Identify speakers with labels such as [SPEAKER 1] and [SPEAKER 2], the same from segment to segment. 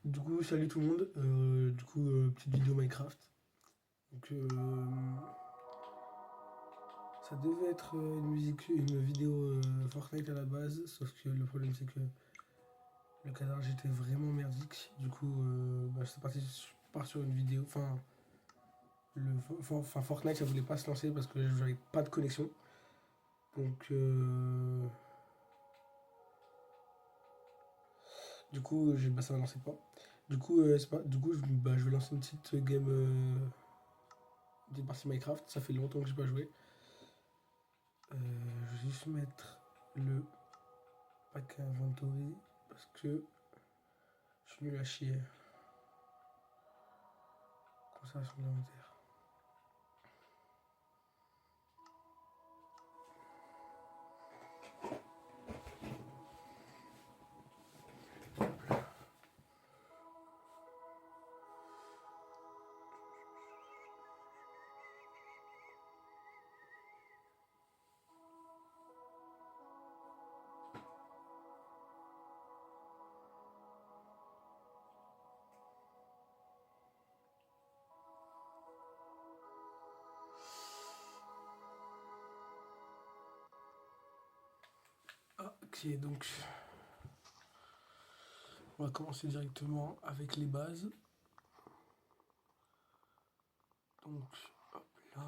[SPEAKER 1] Du coup, salut tout le monde. Petite vidéo Minecraft. Donc, ça devait être une vidéo Fortnite à la base, sauf que le problème c'est que le cadrage était vraiment merdique. Du coup, c'est parti, je pars sur une vidéo. Fortnite ça voulait pas se lancer parce que j'avais pas de connexion. Donc, ça ne lançait pas. Je vais lancer une petite game, une petite partie Minecraft. Ça fait longtemps que j'ai pas joué. Je vais juste mettre le pack inventory parce que je suis nul à chier. Conservation de l'inventaire. Ok, donc on va commencer directement avec les bases. Donc, hop là.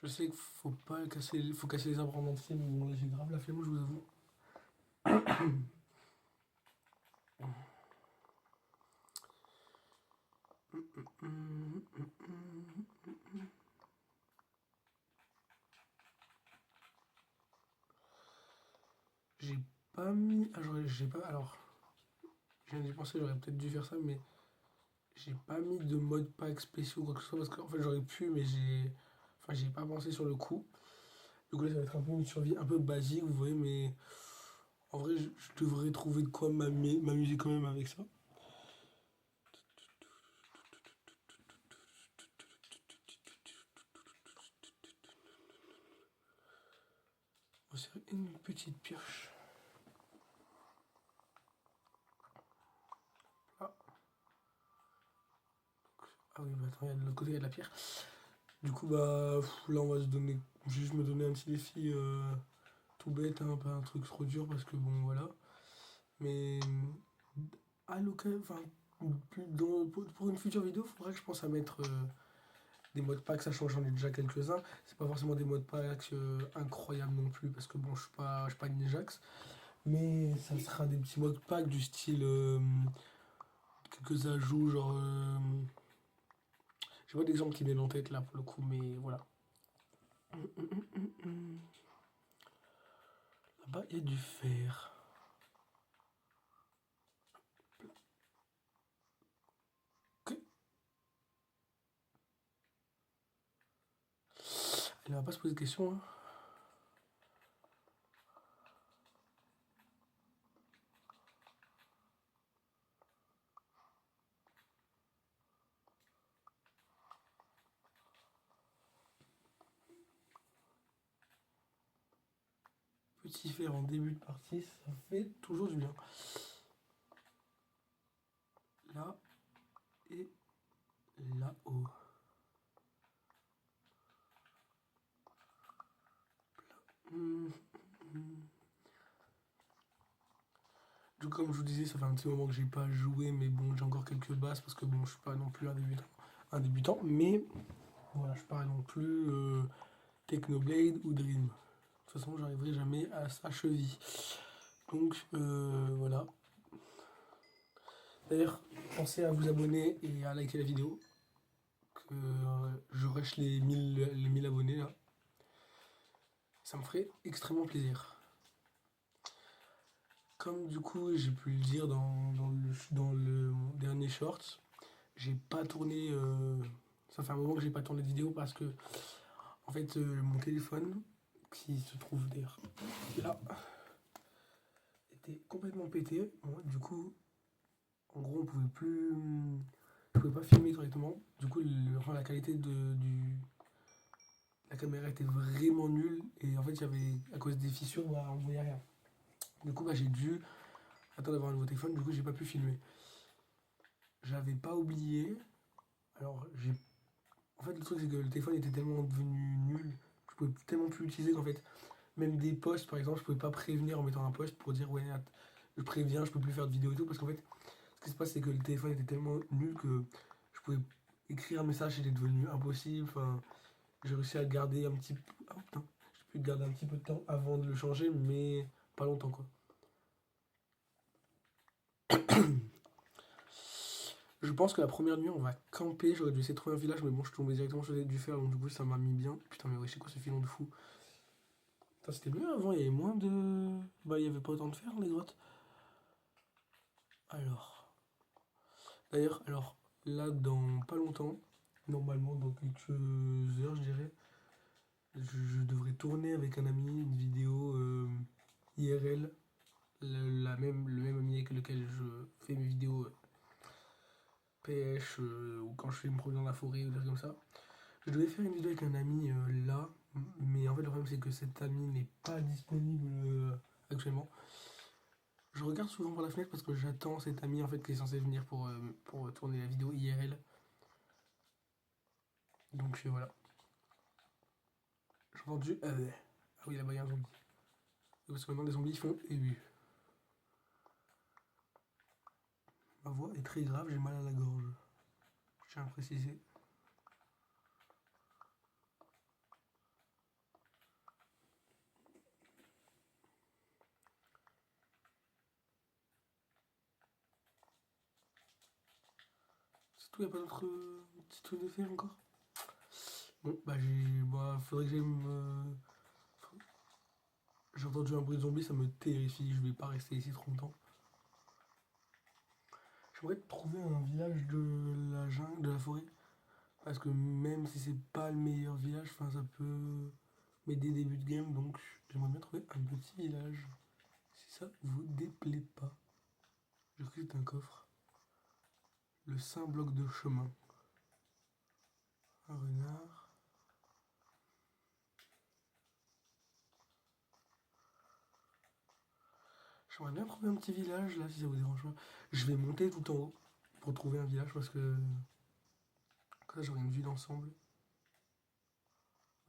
[SPEAKER 1] Je sais qu'il faut casser les arbres en entier, mais bon là j'ai grave la flemme, je vous avoue. J'ai pas mis. J'ai pas. Alors, je viens d'y penser, j'aurais peut-être dû faire ça, mais j'ai pas mis de mode pack spéciaux ou quoi que ce soit parce qu'en fait j'aurais pu, mais j'ai pas pensé sur le coup. Du coup là ça va être un peu une survie un peu basique, vous voyez, mais en vrai je devrais trouver de quoi m'amuser quand même avec ça. On va faire une petite pioche. Ah, ah oui, bah attends, de l'autre côté il y a de la pierre. Du coup, là on va se donner. Juste me donner un petit défi tout bête, hein, pas un truc trop dur parce que bon, voilà. Mais à l'occasion, pour une future vidéo, il faudrait que je pense à mettre des modes packs, sachant que j'en ai déjà quelques-uns. C'est pas forcément des modes packs incroyables non plus parce que bon, je suis pas Ninjax. Mais ça sera des petits modes packs du style quelques ajouts, genre. J'ai pas d'exemple qui me viennent en tête là pour le coup, mais voilà. Là-bas, il y a du fer. Ok. Elle va pas se poser de questions, hein. Petit fer en début de partie, ça fait toujours du bien. Là et là-haut. Hum, hum. Du coup, comme je vous disais, ça fait un petit moment que j'ai pas joué, mais bon, j'ai encore quelques bases parce que bon, je suis pas non plus un débutant, mais voilà, je suis pas non plus Technoblade ou Dream. De toute façon, j'arriverai jamais à sa cheville. Donc voilà. D'ailleurs, pensez à vous abonner et à liker la vidéo. Que je rush les 1000 abonnés là. Ça me ferait extrêmement plaisir. Comme du coup j'ai pu le dire dans le mon dernier short, j'ai pas tourné. Ça fait un moment que j'ai pas tourné de vidéo parce que en fait mon téléphone qui se trouve d'ailleurs là était complètement pété. Bon, du coup en gros on pouvait plus. Je pouvais pas filmer correctement. Du coup la qualité la caméra était vraiment nulle et en fait il y avait à cause des fissures on voyait rien. Du coup j'ai dû j'attends d'avoir un nouveau téléphone, du coup j'ai pas pu filmer. J'avais pas oublié, alors j'ai... En fait le truc c'est que le téléphone était tellement devenu nul, je pouvais tellement plus l'utiliser qu'en fait, même des posts par exemple, je pouvais pas prévenir en mettant un post pour dire ouais, je préviens, je peux plus faire de vidéo et tout, parce qu'en fait, ce qui se passe c'est que le téléphone était tellement nul que je pouvais écrire un message, c'était devenu impossible, enfin, j'ai réussi à le garder un petit peu... Oh putain, j'ai pu le garder un petit peu de temps avant de le changer, mais pas longtemps quoi. Je pense que la première nuit, on va camper. J'aurais dû essayer de trouver un village, mais bon, je suis tombé directement sur du fer, donc du coup, ça m'a mis bien. Putain, mais ouais, c'est quoi ce filon de fou? Putain, c'était mieux avant, il y avait moins de. Bah, il y avait pas autant de fer dans les grottes. Alors. D'ailleurs, alors, là, dans pas longtemps, normalement, dans quelques heures, je dirais, je devrais tourner avec un ami une vidéo IRL, le même ami avec lequel je fais mes vidéos pêche ou quand je fais me promener dans la forêt ou des trucs comme ça. Je devais faire une vidéo avec un ami là, mais en fait le problème c'est que cet ami n'est pas disponible actuellement. Je regarde souvent par la fenêtre parce que j'attends cet ami en fait qui est censé venir pour tourner la vidéo IRL. Donc voilà. J'ai entendu... Ah oui là-bas il y a un zombie. Parce que maintenant les zombies font ému. Ma voix est très grave, j'ai mal à la gorge. Je tiens à préciser. C'est tout, il n'y a pas d'autres petits trucs de faire encore. Bon, bah j'ai. Bah, faudrait que j'aille me. J'ai entendu un bruit de zombie, ça me terrifie, je vais pas rester ici trop longtemps. J'aimerais trouver un village de la jungle, de la forêt. Parce que même si c'est pas le meilleur village, enfin ça peut m'aider début de game, donc j'aimerais bien trouver un petit village. Si ça vous déplaît pas. Je cru que c'était un coffre. Le saint bloc de chemin. Un renard. J'aimerais bien trouver un petit village là si ça vous dérange pas. Je vais monter tout en haut pour trouver un village parce que comme ça j'aurai une vue d'ensemble.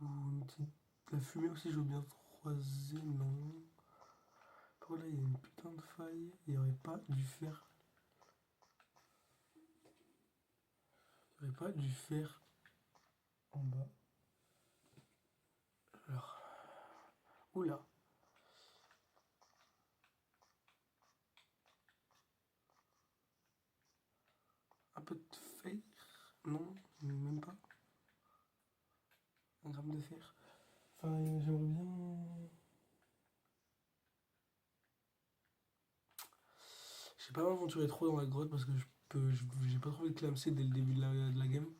[SPEAKER 1] Ou une petite... La fumée aussi je veux bien croiser, non. Par là il y a une putain de faille, il n'y aurait pas du fer. Il n'y aurait pas du fer en bas. Alors, oula, un peu de fer. Non, même pas. Un gramme de fer. Enfin, j'aimerais bien. Je sais pas m'aventurer trop dans la grotte parce que j'ai pas trouvé de clamser dès le début de la game.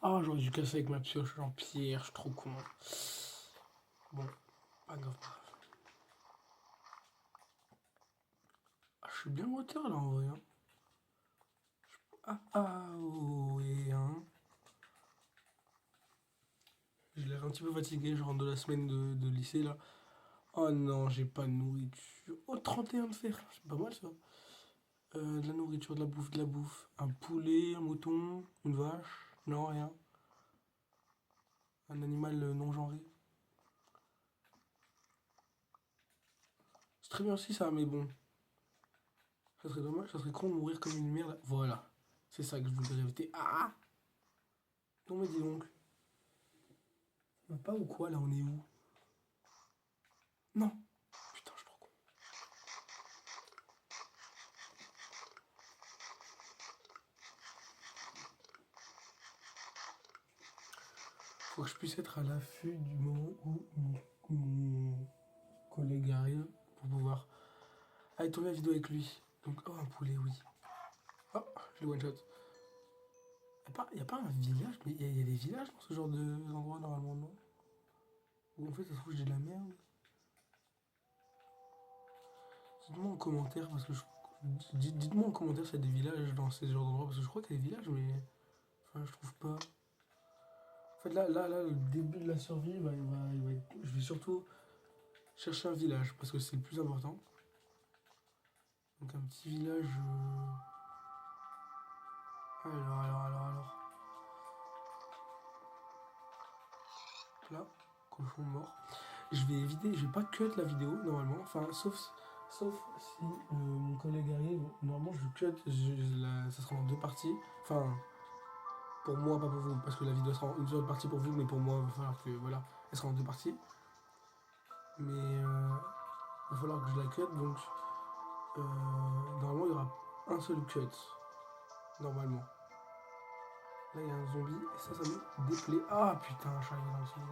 [SPEAKER 1] Ah, j'aurais dû casser avec ma pioche en pierre, je suis trop con. Bon, pas grave. Ah, je suis bien en hauteur là en vrai. Hein. Oh, et hein. J'ai l'air un petit peu fatigué, je rentre de la semaine de lycée là. Oh non, j'ai pas de nourriture. Oh, 31 de fer, c'est pas mal ça. De la nourriture, de la bouffe, de la bouffe. Un poulet, un mouton, une vache. Non, rien. Un animal non genré. C'est très bien aussi ça, mais bon. Ça serait dommage, ça serait con de mourir comme une merde. Voilà. C'est ça que je voulais éviter. Ah! Non mais dis donc. Ça va pas ou quoi là, on est où? Non. Putain, je suis trop con. faut que je puisse être à l'affût du moment où mon collègue arrive pour pouvoir aller tourner la vidéo avec lui. Donc, oh, un poulet, oui. Oh, je l'ai one shot. Y a pas un village, mais y a des villages dans ce genre d'endroit normalement, non? Ou en fait, ça se trouve, j'ai de la merde. Dites-moi en commentaire, parce que dites-moi en commentaire s'il y a des villages dans ces genres d'endroits, parce que je crois qu'il y a des villages, mais. Enfin, je trouve pas. En fait, là, le début de la survie, bah, je vais surtout chercher un village, parce que c'est le plus important. Donc, un petit village. Alors. Là, cochon mort. Je vais éviter, je vais pas cut la vidéo normalement, enfin sauf si mon collègue arrive, normalement je cut, ça sera en deux parties, enfin pour moi pas pour vous, parce que la vidéo sera en une seule partie pour vous, mais pour moi il va falloir que voilà, elle sera en deux parties, mais il va falloir que je la cut, donc normalement il y aura un seul cut, normalement. Là il y a un zombie, et ça me déplaît. Ah putain, je suis arrivé dans le second,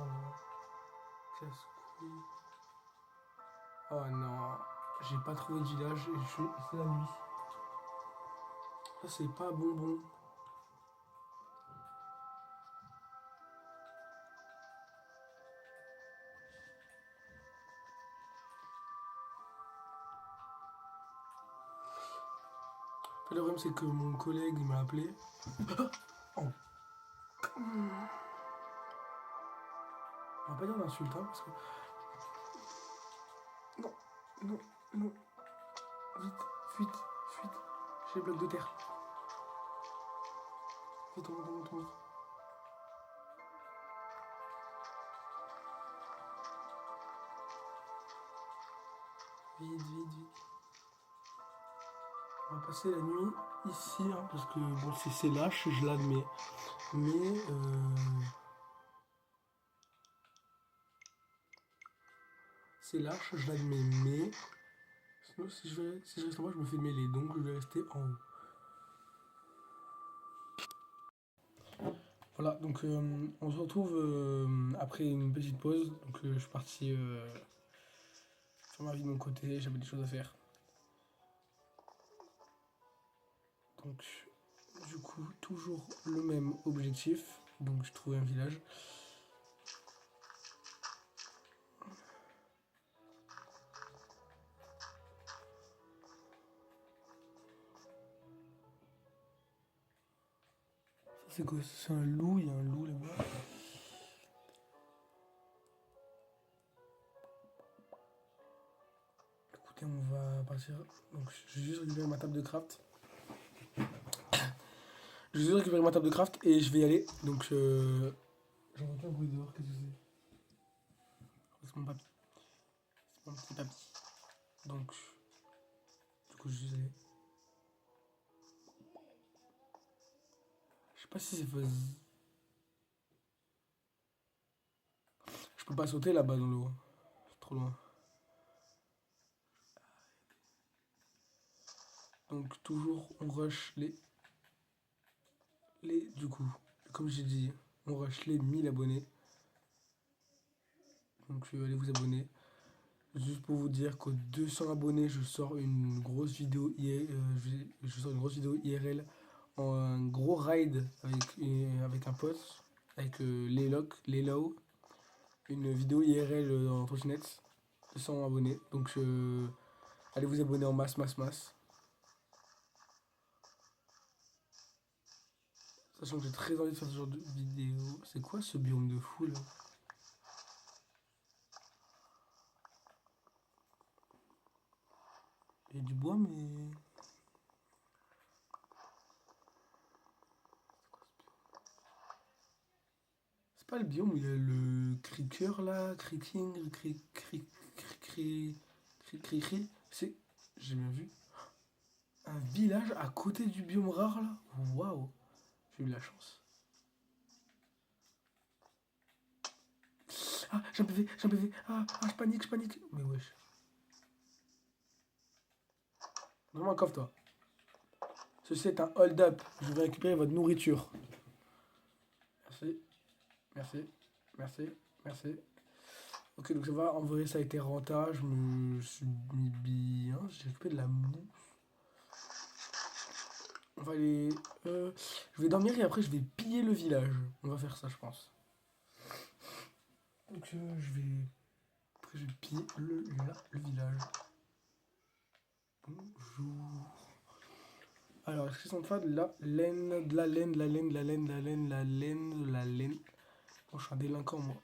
[SPEAKER 1] casse-couille. Oh non, j'ai pas trouvé de village et c'est la nuit. Ça c'est pas bonbon. Le problème c'est que mon collègue il m'a appelé. Oh. On va pas dire d'insulte hein, parce que. Non. Vite, fuite. J'ai les blocs de terre. Vite, on monte. Vite. On va passer la nuit ici, hein, parce que bon, c'est lâche, je l'admets. Mais c'est lâche, je l'admets, mais sinon, si je reste en bas, je me fais mêler, donc je vais rester en haut. Voilà, donc on se retrouve après une petite pause. Donc je suis parti faire ma vie de mon côté, j'avais des choses à faire. Donc du coup, toujours le même objectif. Donc je trouvais un village. Ça c'est quoi? C'est un loup, il y a un loup là-bas. Écoutez, on va partir. Donc je vais juste récupérer ma table de craft. Et je vais y aller. Donc j'entends qu'un bruit dehors, qu'est-ce que c'est? C'est mon papy. C'est mon petit papy. Donc du coup je vais y aller. Je sais pas si c'est faisable. Je peux pas sauter là-bas dans l'eau. C'est trop loin. Donc toujours on rush du coup, comme j'ai dit, on rush les 1000 abonnés. Donc allez vous abonner. Juste pour vous dire qu'aux 200 abonnés, je sors une grosse vidéo IRL en un gros ride avec un pote, avec Lelo, une vidéo IRL en trottinette, 200 abonnés. Donc allez vous abonner en masse. Sachant que j'ai très envie de faire ce genre de vidéo. C'est quoi ce biome de fou là? Il y a du bois mais... C'est pas le biome où il y a le cricker là, cricking, c'est... J'ai bien vu. Un village à côté du biome rare là. Waouh. J'ai eu de la chance. Ah, j'ai un PV. Ah, je panique. Mais wesh. Vraiment, coffre-toi. Ceci est un hold-up. Je vais récupérer votre nourriture. Merci. Merci, merci. Ok, donc ça va, en vrai ça a été rentable, je me suis mis bien, j'ai récupéré de la mou. On va aller... je vais dormir et après je vais piller le village. On va faire ça, je pense. Donc je vais... Après je vais piller le village. Bonjour. Alors, est-ce qu'ils sont pas de la laine, de la laine, de la laine, de la laine, de la laine, de la laine, de la laine. Bon, je suis un délinquant, moi.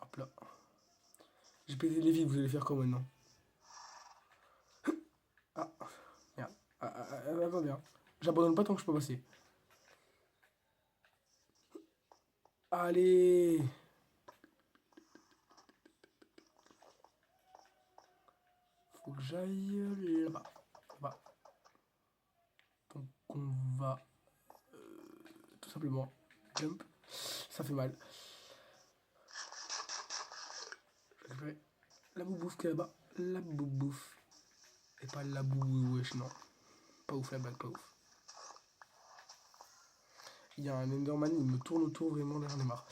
[SPEAKER 1] Hop là. J'ai pété les vies, vous allez faire quoi maintenant? Ah, merde. Attendez, hein. J'abandonne pas tant que je peux passer. Allez! Faut que j'aille là-bas. Là-bas. Donc, on va tout simplement jump. Ça fait mal. Je vais la boubouffe qui est là-bas. La boubouffe. Et pas la boubou, wesh, non. Pas ouf la bague, pas ouf. Il y a un Enderman, il me tourne autour, vraiment, là, j'en ai marre.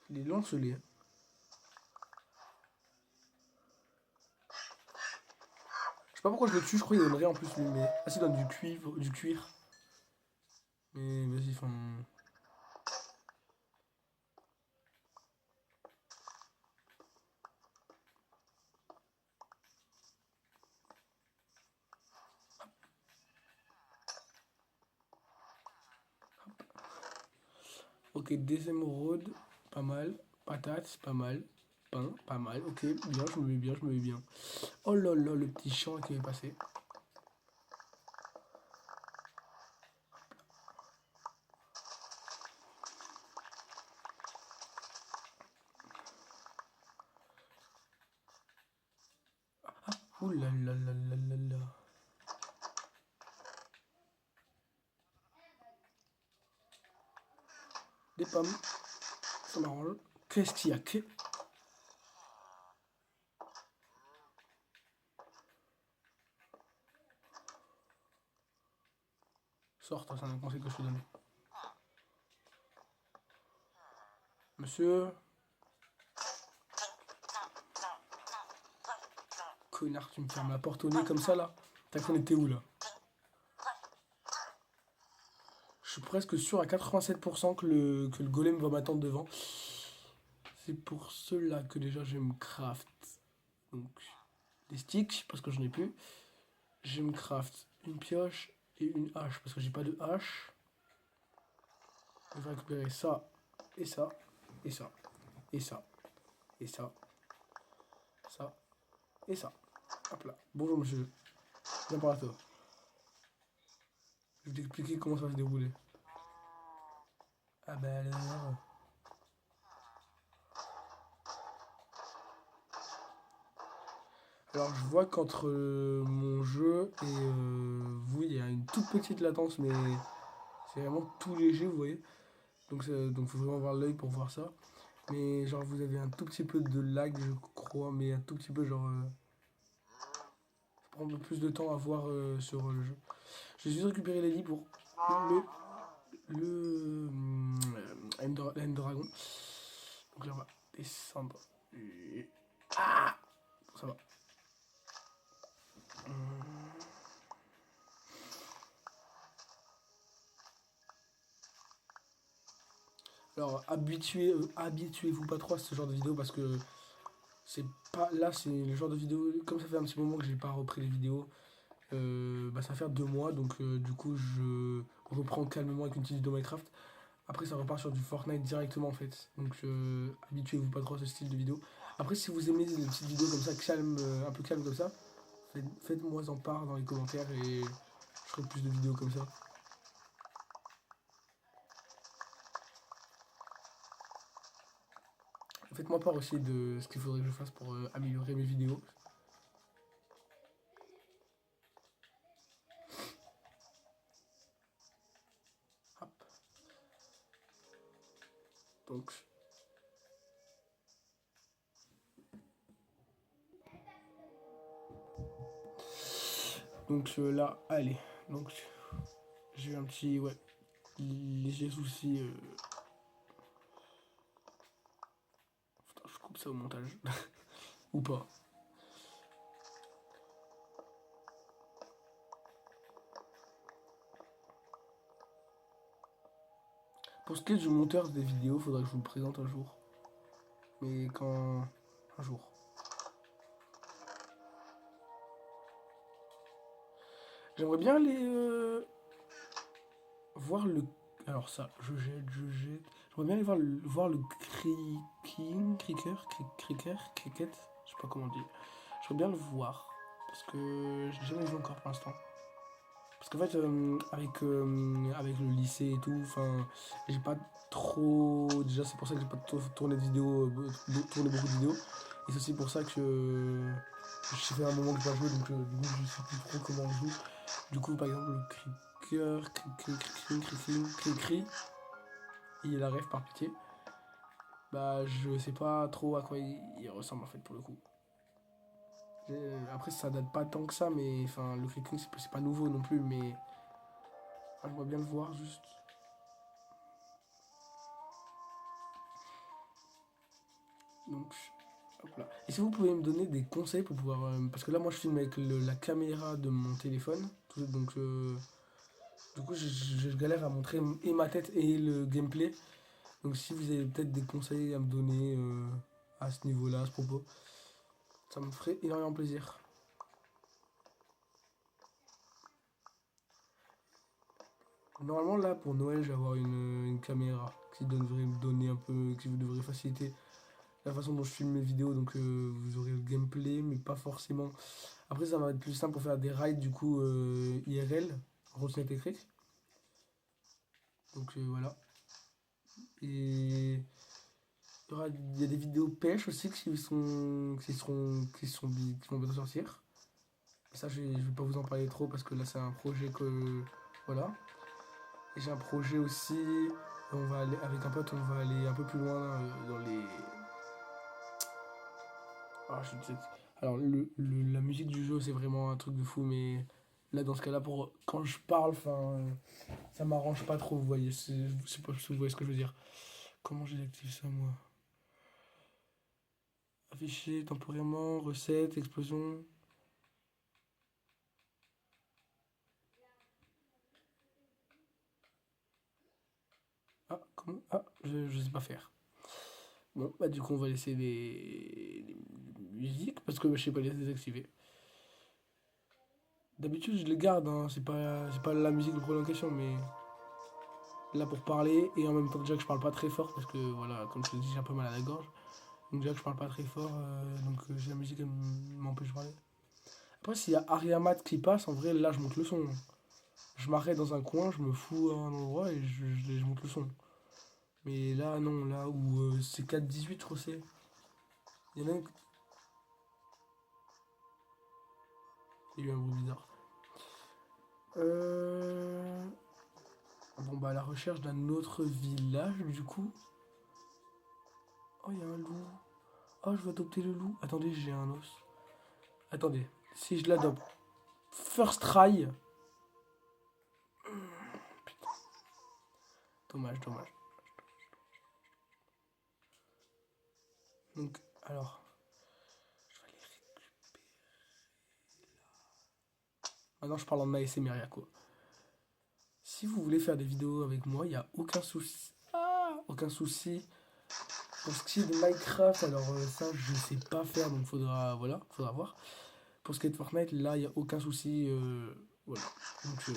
[SPEAKER 1] Il est lancelé. Je sais pas pourquoi je le tue, je crois qu'il donnerait en plus lui, mais. Ah, s'il donne du cuivre, du cuir. Mais vas-y, enfin. Ok, des émeraudes, pas mal. Patates, pas mal. Pain, pas mal. Ok, bien, je me mets bien, je me mets bien. Oh là là, le petit champ qui est passé. Ouh là là là là là là. Des pommes, ça m'arrange. Qu'est-ce qu'il y a que. Sors, c'est un conseil que je te donne. Monsieur. Connard, tu me fermes la porte au nez comme ça là. T'as qu'on était où là? Je suis presque sûr à 87% que le golem va m'attendre devant. C'est pour cela que déjà je me craft. Donc des sticks parce que j'en ai plus. Je me craft une pioche et une hache parce que j'ai pas de hache. On va récupérer ça et ça et ça et ça et ça, ça et ça. Hop là. Bonjour monsieur. Viens par là toi. Je vais t'expliquer comment ça va se dérouler. Ah bah alors. Alors je vois qu'entre mon jeu et vous, il y a une toute petite latence, mais c'est vraiment tout léger, vous voyez. Donc faut vraiment avoir l'œil pour voir ça. Mais genre vous avez un tout petit peu de lag, je crois, mais un tout petit peu genre... ça prend un peu plus de temps à voir sur le jeu. Je vais juste récupérer les lits pour le End Dragon. Donc là on va descendre. Ah, ça va. Alors habituez-vous pas trop à ce genre de vidéo parce que c'est pas là, c'est le genre de vidéo, comme ça fait un petit moment que j'ai pas repris les vidéos, bah ça va faire 2 mois, donc du coup je reprends calmement avec une petite vidéo Minecraft. Après ça repart sur du Fortnite directement en fait, donc habituez-vous pas trop à ce style de vidéo. Après si vous aimez les petites vidéos comme ça, calme, un peu calme comme ça, faites-moi en part dans les commentaires et je ferai plus de vidéos comme ça. Faites-moi part aussi de ce qu'il faudrait que je fasse pour améliorer mes vidéos. Hop. Donc Donc là, allez. Donc j'ai eu un petit, ouais, léger souci. Putain, je coupe ça au montage. Ou pas. Pour ce qui est du monteur des vidéos, faudra que je vous le présente un jour. Mais quand... Un jour. J'aimerais bien aller voir le... Alors ça, je jette. J'aimerais bien aller voir le cricket, je sais pas comment on dit. J'aimerais bien le voir. Parce que j'ai jamais vu encore pour l'instant. Parce qu'en fait, avec le lycée et tout, enfin, j'ai pas trop. Déjà, c'est pour ça que j'ai pas tourné de vidéos, tourné beaucoup de vidéos. Et c'est aussi pour ça que j'ai fait un moment que j'ai pas joué, donc du coup, je sais plus trop comment on joue. Du coup, par exemple, le cri, il arrive par pitié. Bah, je sais pas trop à quoi il ressemble en fait pour le coup. Après, ça date pas tant que ça, mais enfin, le cri c'est pas nouveau non plus, mais je vois bien le voir juste. Donc, hop là. Et si vous pouvez me donner des conseils pour pouvoir. Parce que là, moi, je filme avec la caméra de mon téléphone. Donc, du coup, je galère à montrer et ma tête et le gameplay. Donc, si vous avez peut-être des conseils à me donner à ce niveau-là, à ce propos, ça me ferait énormément plaisir. Normalement, là, pour Noël, je vais avoir une caméra qui devrait me donner un peu. Qui vous devrait faciliter la façon dont je filme mes vidéos. Donc, vous aurez le gameplay, mais pas forcément. Après, ça va être plus simple pour faire des rides du coup IRL, trottinette électrique. Donc voilà. Et il y a des vidéos pêche aussi qui vont bientôt sortir. Ça, je vais pas vous en parler trop parce que là, c'est un projet que. Voilà. Et j'ai un projet aussi. On va aller, avec un pote, on va aller un peu plus loin dans les. Ah, je sais. Alors, la musique du jeu, c'est vraiment un truc de fou, mais là, dans ce cas-là, pour quand je parle, enfin, ça m'arrange pas trop, vous voyez. Je sais pas si vous voyez ce que je veux dire. Comment j'active ça, moi? Afficher temporairement, recette, explosion. Ah, comment? Ah, je sais pas faire. Bon, bah, du coup, on va laisser les musiques parce que je sais pas les désactiver. D'habitude, je les garde, hein. C'est pas la musique de prolongation, mais là pour parler et en même temps déjà que je parle pas très fort parce que voilà, comme je te dis, j'ai un peu mal à la gorge. Donc déjà que je parle pas très fort, donc j'ai la musique qui m'empêche de parler. Après, s'il y a Ariamat qui passe, en vrai, là je monte le son. Je m'arrête dans un coin, je me fous à un endroit et je monte le son. Mais là, non, là où c'est 4-18, je crois c'est. Il y en a un. Il y a eu un bruit bizarre. Bon, bah, la recherche d'un autre village, du coup. Oh, il y a un loup. Oh, je vais adopter le loup. Attendez, j'ai un os. Attendez, si je l'adopte. First try. Putain, dommage, dommage. Donc, alors. Je vais aller récupérer. Maintenant, je parle en ASMR, quoi. Si vous voulez faire des vidéos avec moi, il n'y a aucun souci. Ah, aucun souci. Pour ce qui est de Minecraft, alors ça, je sais pas faire, donc faudra, voilà, faudra voir. Pour ce qui est de Fortnite, là, il n'y a aucun souci. Voilà. Donc,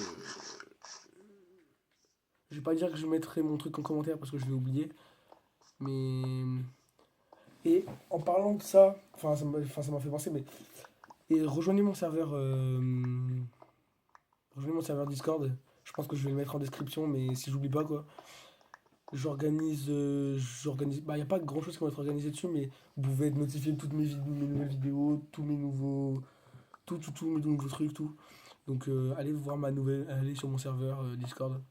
[SPEAKER 1] je vais pas dire que je mettrai mon truc en commentaire parce que je vais oublier. Mais. Et en parlant de ça, enfin, ça m'a fait penser, mais. Et rejoignez mon serveur Discord. Je pense que je vais le mettre en description, mais si j'oublie pas, quoi. J'organise. Bah, il n'y a pas grand chose qui va être organisé dessus, mais vous pouvez être notifié de toutes mes nouvelles vidéos, tous mes nouveaux. Tout, mes nouveaux trucs, tout. Donc, allez voir allez sur mon serveur Discord.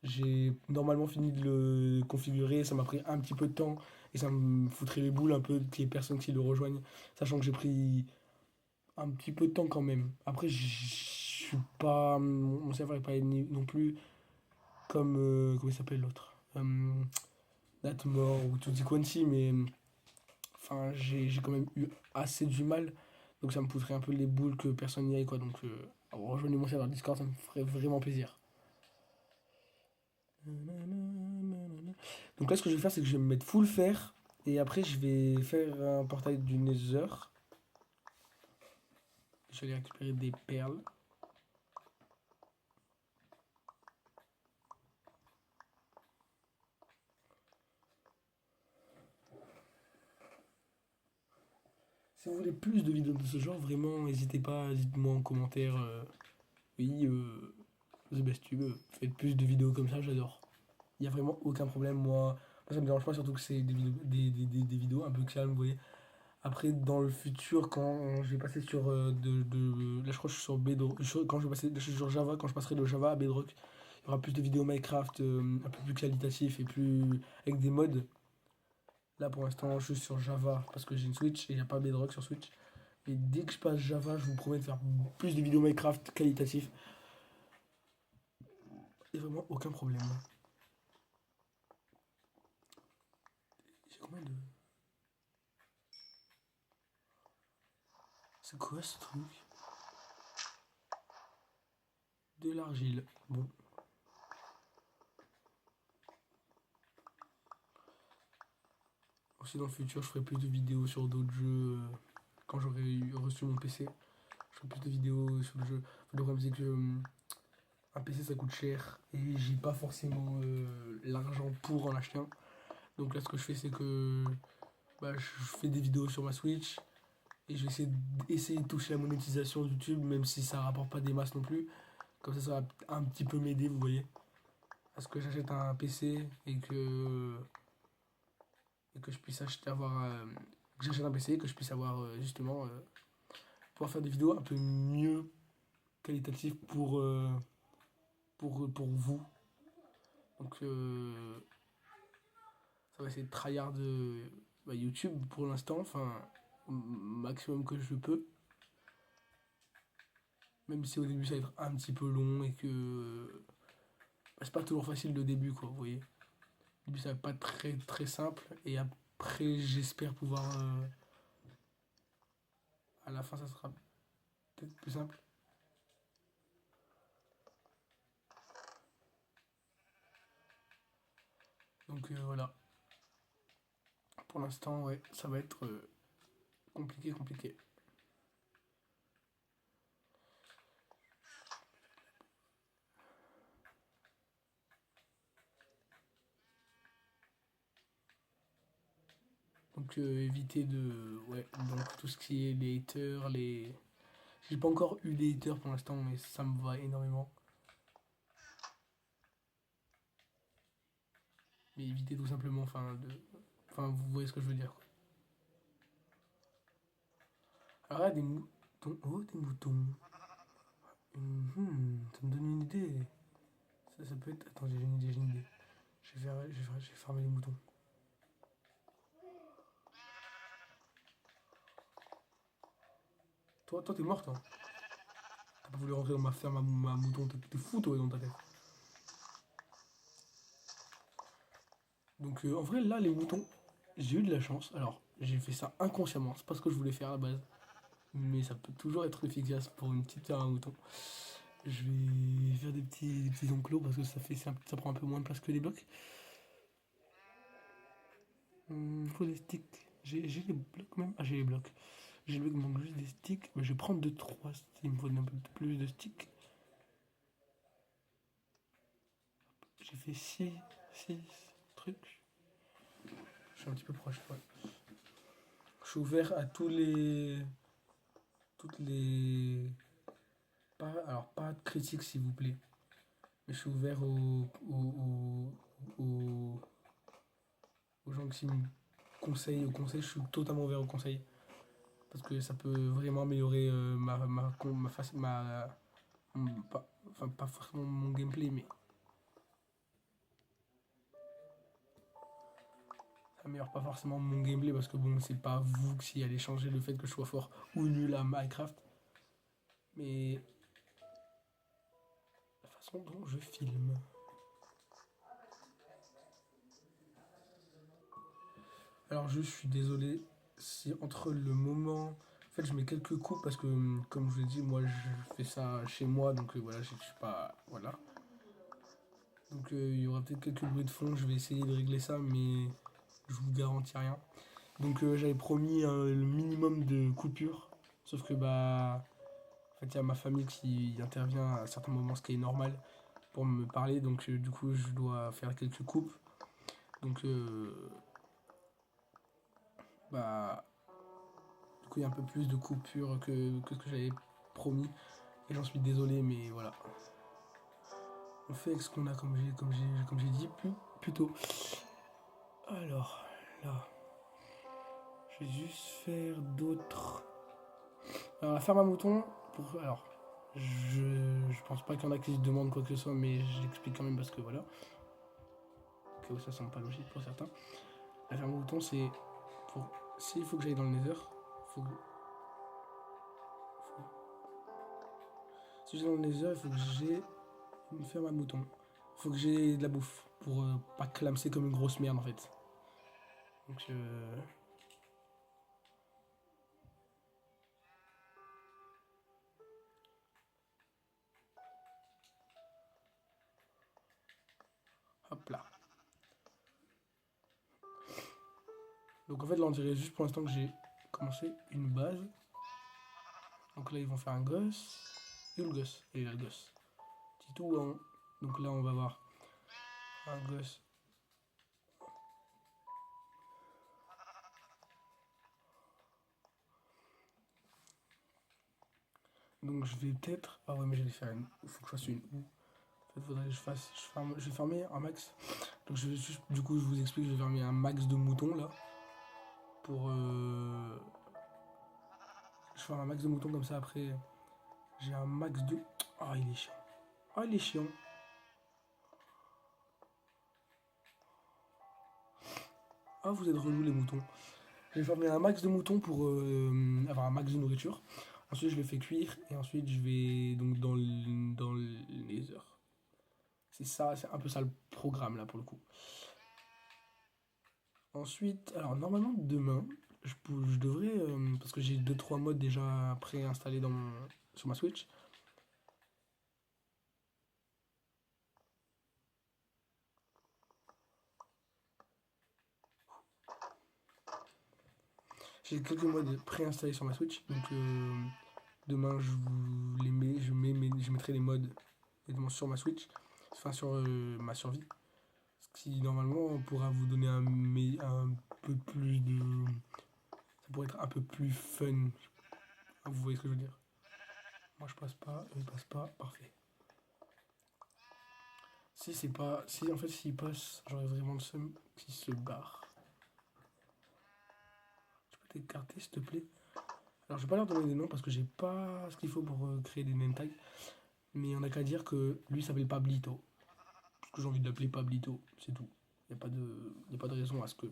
[SPEAKER 1] J'ai normalement fini de le configurer, ça m'a pris un petit peu de temps et ça me foutrait les boules un peu qu'il y ait personne qui le rejoigne, sachant que j'ai pris un petit peu de temps quand même. Après, je suis pas. Mon serveur est pas non plus comme. Comment il s'appelle l'autre Natmore ou Tutti Quanti, mais. Enfin, j'ai quand même eu assez du mal. Donc ça me pousserait un peu les boules que personne n'y aille, quoi. Donc, rejoignez mon serveur Discord, ça me ferait vraiment plaisir. Donc là, ce que je vais faire, c'est que je vais me mettre full fer. Et après, je vais faire un portail du Nether. Je vais aller récupérer des perles. Si vous voulez plus de vidéos de ce genre, vraiment, n'hésitez pas, dites-moi en commentaire. Oui, The Best Tube, faites plus de vidéos comme ça, j'adore. Il n'y a vraiment aucun problème, moi. Ça me dérange pas, surtout que c'est des vidéos, des vidéos un peu calmes, vous voyez. Après, dans le futur, quand je vais passer sur là, je crois que je suis sur Bedrock. Quand je vais passer je suis sur Java, quand je passerai de Java à Bedrock, il y aura plus de vidéos Minecraft un peu plus qualitatifs et plus avec des mods. Là, pour l'instant, je suis sur Java parce que j'ai une Switch et il n'y a pas Bedrock sur Switch. Et dès que je passe Java, je vous promets de faire plus de vidéos Minecraft qualitatifs. Il n'y a vraiment aucun problème. J'ai combien de. C'est quoi ce truc? De l'argile. Bon. Aussi dans le futur, je ferai plus de vidéos sur d'autres jeux quand j'aurai reçu mon PC. Je ferai plus de vidéos sur le jeu. Le problème c'est que un PC ça coûte cher et j'ai pas forcément l'argent pour en acheter un. Donc là ce que je fais c'est que bah, je fais des vidéos sur ma Switch et je vais essayer de toucher la monétisation de YouTube même si ça rapporte pas des masses non plus. Comme ça va un petit peu m'aider, vous voyez. À ce que j'achète un PC et que je puisse que j'achète un PC et que je puisse avoir justement pouvoir faire des vidéos un peu mieux qualitatives pour vous. Donc ça va essayer de tryhard YouTube pour l'instant, enfin maximum que je peux. Même si au début ça va être un petit peu long et que c'est pas toujours facile le début, quoi, vous voyez. Au début ça va pas être très très simple et après j'espère pouvoir à la fin ça sera peut-être plus simple. Donc voilà. Pour l'instant, ouais, ça va être compliqué, compliqué. Donc éviter de. Ouais, donc tout ce qui est les haters, les. J'ai pas encore eu les haters pour l'instant, mais ça me va énormément. Mais éviter tout simplement, enfin, vous voyez ce que je veux dire. Quoi. Alors là, des moutons. Oh, des moutons. Ça me donne une idée. Ça peut être. Attends, j'ai une idée. Je vais farmer les moutons. Toi, t'es mort, toi. T'as pas voulu rentrer dans ma ferme ma mouton. T'es fou, toi, dans ta tête. Donc en vrai, là, les moutons, j'ai eu de la chance. Alors, j'ai fait ça inconsciemment. C'est pas ce que je voulais faire à la base. Mais ça peut toujours être efficace pour une petite terre à mouton. Je vais faire des petits enclos parce que ça prend un peu moins de place que les blocs. Faut des sticks. J'ai les blocs même. Ah, j'ai les blocs. J'ai le bloc, il manque juste des sticks. Mais je vais prendre 2-3. Il me faut un peu plus de sticks. J'ai fait 6 trucs. Je suis un petit peu proche, ouais. Je suis ouvert à toutes les. Alors, pas de critiques, s'il vous plaît. Mais je suis ouvert aux, aux gens qui me conseillent. Au conseil, je suis totalement ouvert au conseil. Parce que ça peut vraiment améliorer enfin, pas forcément mon gameplay, mais ça améliore pas forcément mon gameplay parce que bon, c'est pas vous qui allez changer le fait que je sois fort ou nul à Minecraft. mais la façon dont je filme. Alors je suis désolé si entre le moment... En fait je mets quelques coupes parce que comme je vous l'ai dit, moi je fais ça chez moi, donc voilà, je suis pas... Voilà. Donc il y aura peut-être quelques bruits de fond, je vais essayer de régler ça, mais je vous garantis rien. Donc j'avais promis le minimum de coupures, sauf que bah... En fait il y a ma famille qui intervient à certains moments, ce qui est normal pour me parler, donc du coup je dois faire quelques coupes. Donc bah... Du coup il y a un peu plus de coupures que ce que j'avais promis. Et j'en suis désolé, mais voilà. On fait avec ce qu'on a, comme j'ai dit plus tôt. Alors, là, je vais juste faire d'autres. Alors, la ferme à moutons, alors, je pense pas qu'il y en a qui se demandent quoi que ce soit, mais j'explique quand même parce que voilà. Que ça semble pas logique pour certains. La ferme à moutons, c'est pour. S'il faut que j'aille dans le nether, faut, si je vais dans le nether, il faut que j'ai une ferme à moutons. Il faut que j'ai de la bouffe pour pas clamser comme une grosse merde en fait. Donc, hop là. Donc en fait là on dirait juste pour l'instant que j'ai commencé une base. Donc là ils vont faire un gosse. Et où le gosse? Et là le gosse. Petit tout en haut. Donc là on va voir un gosse. Donc je vais peut-être... Ah ouais mais je vais faire une... Il faut que je fasse une ou. En fait faudrait que je vais fermer un max. Donc je vais juste... Du coup je vous explique, je vais fermer un max de moutons là. Pour... Je fais un max de moutons comme ça après. J'ai un max de... Ah il est chiant. Ah il est chiant. Ah vous êtes relous les moutons. Je vais fermer un max de moutons pour avoir un max de nourriture. Ensuite, je le fais cuire et ensuite, je vais donc dans les heures. C'est ça, c'est un peu ça le programme là pour le coup. Ensuite, alors normalement demain, je devrais, parce que j'ai deux trois modes déjà préinstallés sur ma Switch. J'ai quelques modes préinstallés sur ma Switch, donc demain je vous les mets, je mettrai les modes évidemment sur ma Switch, enfin sur ma survie. Ce qui normalement pourra vous donner un peu plus de. Ça pourrait être un peu plus fun. Vous voyez ce que je veux dire? Moi je passe pas, eux ils passent pas, parfait. Si c'est pas. Si en fait s'ils passent, j'aurais vraiment le seum qu'ils se barrent. Tu peux t'écarter s'il te plaît? Alors je vais pas leur donner des noms parce que j'ai pas ce qu'il faut pour créer des name tags. Mais on a qu'à dire que lui s'appelle Pablito. Parce que j'ai envie de l'appeler Pablito, c'est tout. Il n'y a pas de raison à ce que.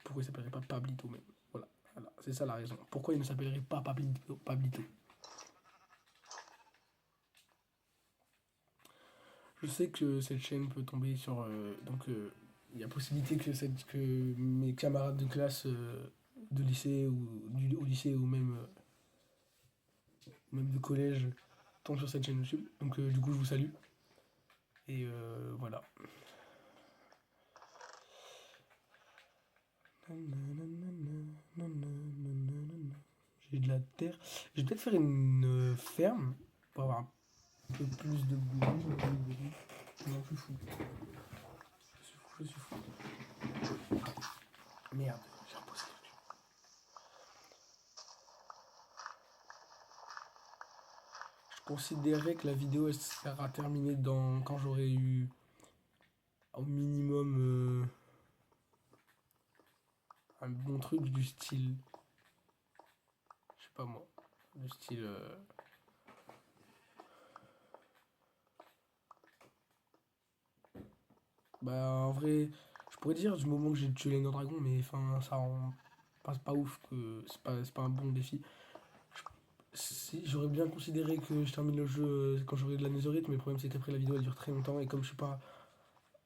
[SPEAKER 1] Pourquoi il s'appellerait pas Pablito même. Voilà, voilà. C'est ça la raison. Pourquoi il ne s'appellerait pas Pablito. Je sais que cette chaîne peut tomber sur. Donc, il y a possibilité que mes camarades de classe de lycée au lycée ou même de collège tombent sur cette chaîne YouTube. Donc, du coup, je vous salue. Et voilà. J'ai de la terre. Je vais peut-être faire une ferme pour avoir un peu plus de boulot. Non, je suis fou. Je suis fou. Merde, j'ai reposé le truc. Je considérais que la vidéo elle sera terminée quand j'aurai eu au minimum un bon truc du style. Je sais pas moi. Du style. Bah en vrai, je pourrais dire du moment que j'ai tué les dragons, mais enfin ça rend pas ouf que c'est pas un bon défi. J'aurais bien considéré que je termine le jeu quand j'aurai de la netherite, mais le problème c'est qu'après la vidéo elle dure très longtemps et comme je suis pas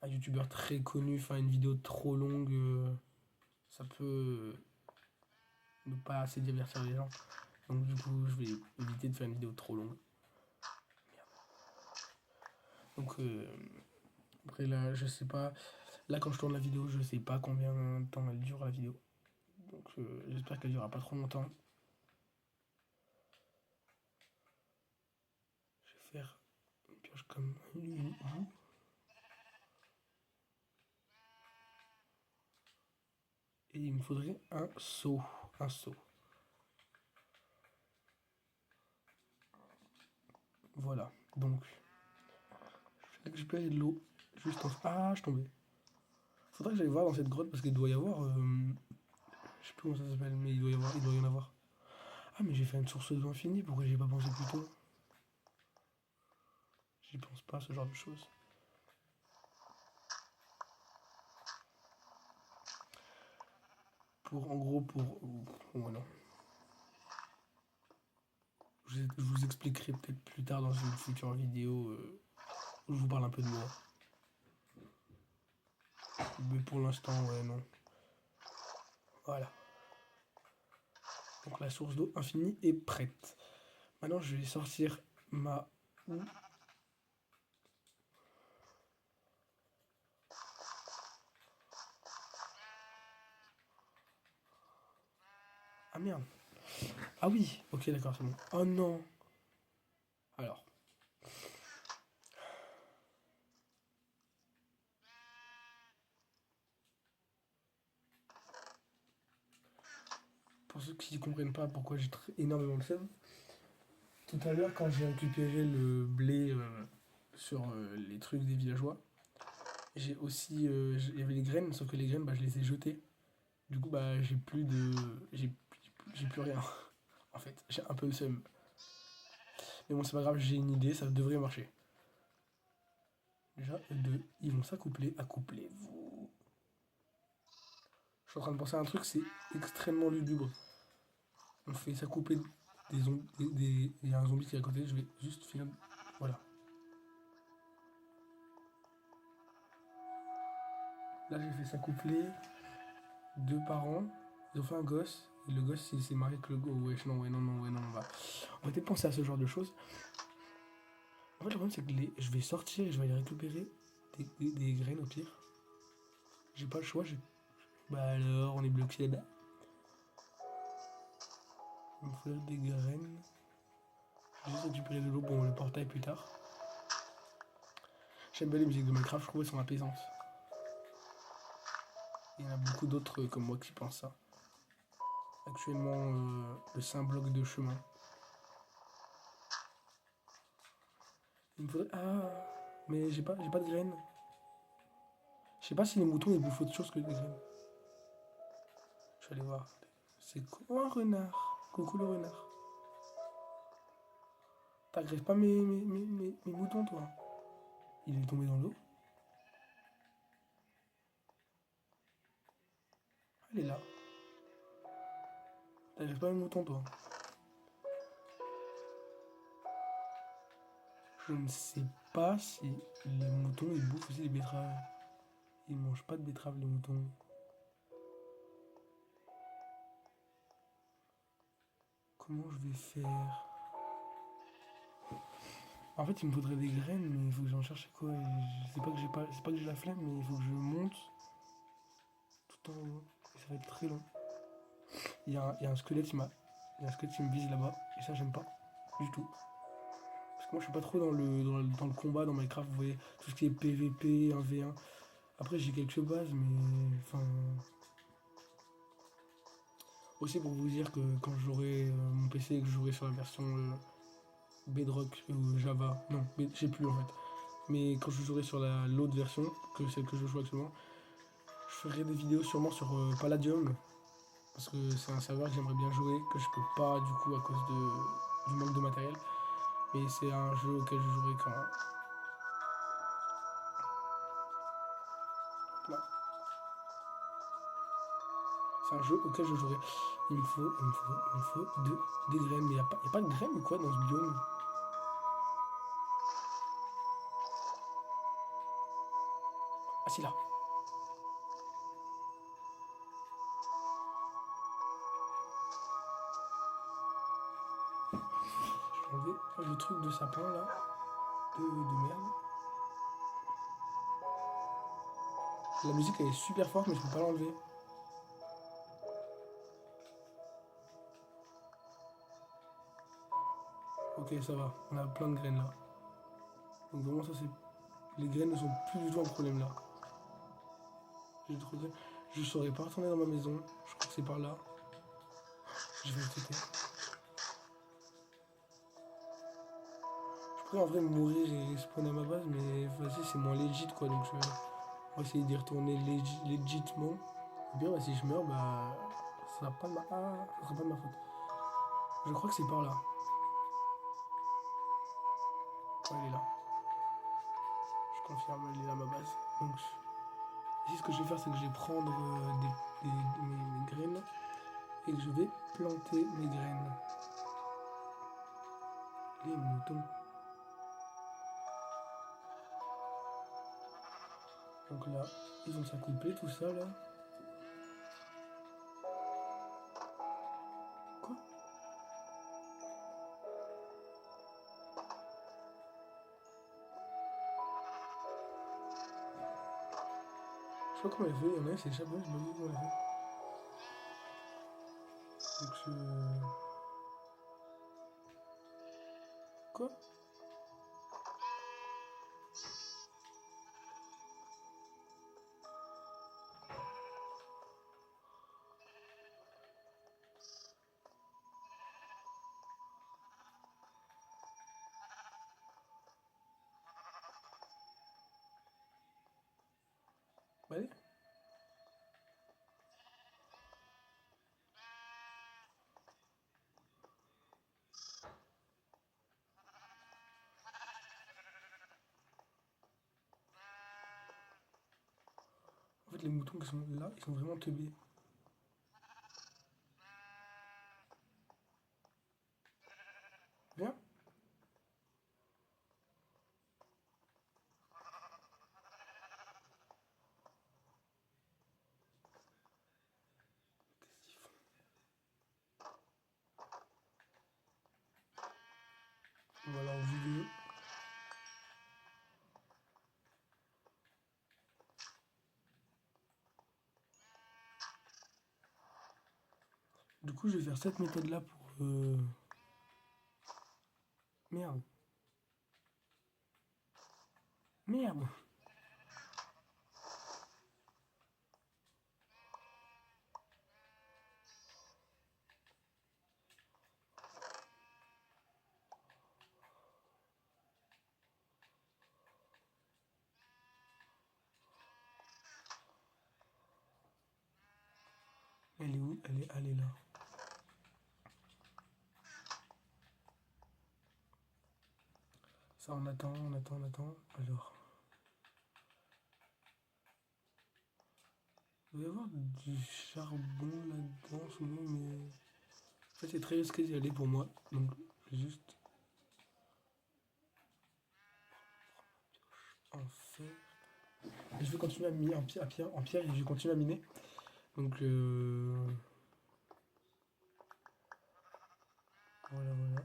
[SPEAKER 1] un youtubeur très connu, faire une vidéo trop longue, ça peut ne pas assez divertir les gens. Donc du coup je vais éviter de faire une vidéo trop longue. Donc après là je sais pas, là quand je tourne la vidéo je sais pas combien de temps elle dure la vidéo. Donc j'espère qu'elle durera pas trop longtemps. Je vais faire une pioche comme une. Et il me faudrait un seau. Un seau. Voilà. Donc, je vais récupérer de l'eau. Juste en... Ah, je suis tombé. Faudrait que j'aille voir dans cette grotte parce qu'il doit y avoir. Je sais plus comment ça s'appelle, mais il doit y en avoir. Ah, mais j'ai fait une source d'eau infinie. Pourquoi j'y ai pas pensé plus tôt? J'y pense pas, ce genre de choses. En gros, oh, non. Je vous expliquerai peut-être plus tard dans une future vidéo où je vous parle un peu de moi. Mais pour l'instant, ouais, non. Voilà. Donc la source d'eau infinie est prête. Maintenant, je vais sortir ma houe. Ah merde. Ah oui, ok, d'accord, c'est bon. Oh non. Alors. Pour ceux qui ne comprennent pas pourquoi j'ai énormément le seum, tout à l'heure, quand j'ai récupéré le blé sur les trucs des villageois, j'ai aussi. Il y avait les graines, sauf que les graines, bah, je les ai jetées. Du coup, bah, j'ai plus de. J'ai plus rien. En fait, j'ai un peu le seum. Mais bon, c'est pas grave, j'ai une idée, ça devrait marcher. Déjà, deux, ils vont s'accoupler. Accouplez-vous. Je suis en train de penser à un truc, c'est extrêmement lugubre. On fait s'accoupler des zombies. Il y a un zombie qui est à côté, je vais juste finir. Voilà. Là, j'ai fait s'accoupler deux parents. Ils ont fait un gosse. Et le gosse, il s'est marié avec le go. Ouais, non, ouais, non, non, ouais, non. On va peut-être penser à ce genre de choses. En fait, le problème, c'est que je vais sortir et je vais aller récupérer des graines au pire. J'ai pas le choix. Bah alors, on est bloqué là-bas. Il me faudrait des graines. Je vais juste récupérer de l'eau pour le portail plus tard. J'aime bien les musiques de Minecraft, je trouve qu'elles sont apaisantes. Il y en a beaucoup d'autres comme moi qui pensent ça. Actuellement, le 5 blocs de chemin. Il me faudrait... Ah, mais j'ai pas de graines. Je sais pas si les moutons ils bouffent autre chose que des graines. Je vais aller voir. C'est quoi un renard? Coucou le renard. T'agresses pas mes moutons, toi? Il est tombé dans l'eau. Elle est là. T'agresses pas mes moutons, toi? Je ne sais pas si les moutons ils bouffent aussi des betteraves. Ils mangent pas de betteraves, les moutons. Comment je vais faire? En fait, il me faudrait des graines, mais il faut que j'en cherche quoi? Je sais pas que j'ai pas, c'est pas que j'ai la flemme, mais il faut que je monte tout en haut. Et ça va être très long. Il y a un squelette, il y a un squelette qui me vise là-bas, et ça j'aime pas du tout. Parce que moi je suis pas trop dans le combat dans Minecraft, vous voyez, tout ce qui est PVP, 1v1. Après j'ai quelques bases, mais enfin. Aussi pour vous dire que quand j'aurai mon PC et que je jouerai sur la version Bedrock ou Java, non, je sais plus en fait. Mais quand je jouerai sur l'autre version, que celle que je joue actuellement, je ferai des vidéos sûrement sur Palladium. Parce que c'est un serveur que j'aimerais bien jouer, que je peux pas du coup à cause du manque de matériel. Mais c'est un jeu auquel je jouerai quand. Là. C'est un jeu auquel je jouerai. Il me faut des graines. Mais y a pas de graines ou quoi dans ce biome? Ah si là. Je vais enlever le truc de sapin là. De merde. La musique elle est super forte mais je peux pas l'enlever. Ok ça va, on a plein de graines là. Donc vraiment ça c'est. Les graines ne sont plus du tout un problème là. J'ai trop de... Je saurais pas retourner dans ma maison. Je crois que c'est par là. Je vais le sauter. Je pourrais en vrai mourir et spawner à ma base, mais vas-y, c'est moins legit quoi. Donc je vais essayer d'y retourner légitimement. Et bien, bah, si je meurs, bah. Ça sera pas de ma... Ah, ça sera pas de ma faute. Je crois que c'est par là. Ouais, elle est là. Je confirme, elle est là ma base. Donc, ici, ce que je vais faire, c'est que je vais prendre mes graines et que je vais planter mes graines. Les moutons. Donc là, ils vont s'accoupler tout ça là. Quoi? Je sais pas comment elle fait, il y en a un qui s'échappe, je me dis comment elle fait. Donc je... Quoi? Bah allez. En fait, les moutons qui sont là, ils sont vraiment teubés. Viens. Qu'est-ce qu'ils font? Voilà, en vidéo. Du coup, je vais faire cette méthode-là pour... Merde. Merde. Elle est où? Elle est là. Ça, on attend, on attend, on attend. Alors... Il doit y avoir du charbon là-dedans, souvent, mais... En fait, c'est très risqué d'y aller pour moi. Donc, je vais juste en faire... Et je vais continuer à miner en pierre et je vais continuer à miner. Donc, voilà, voilà.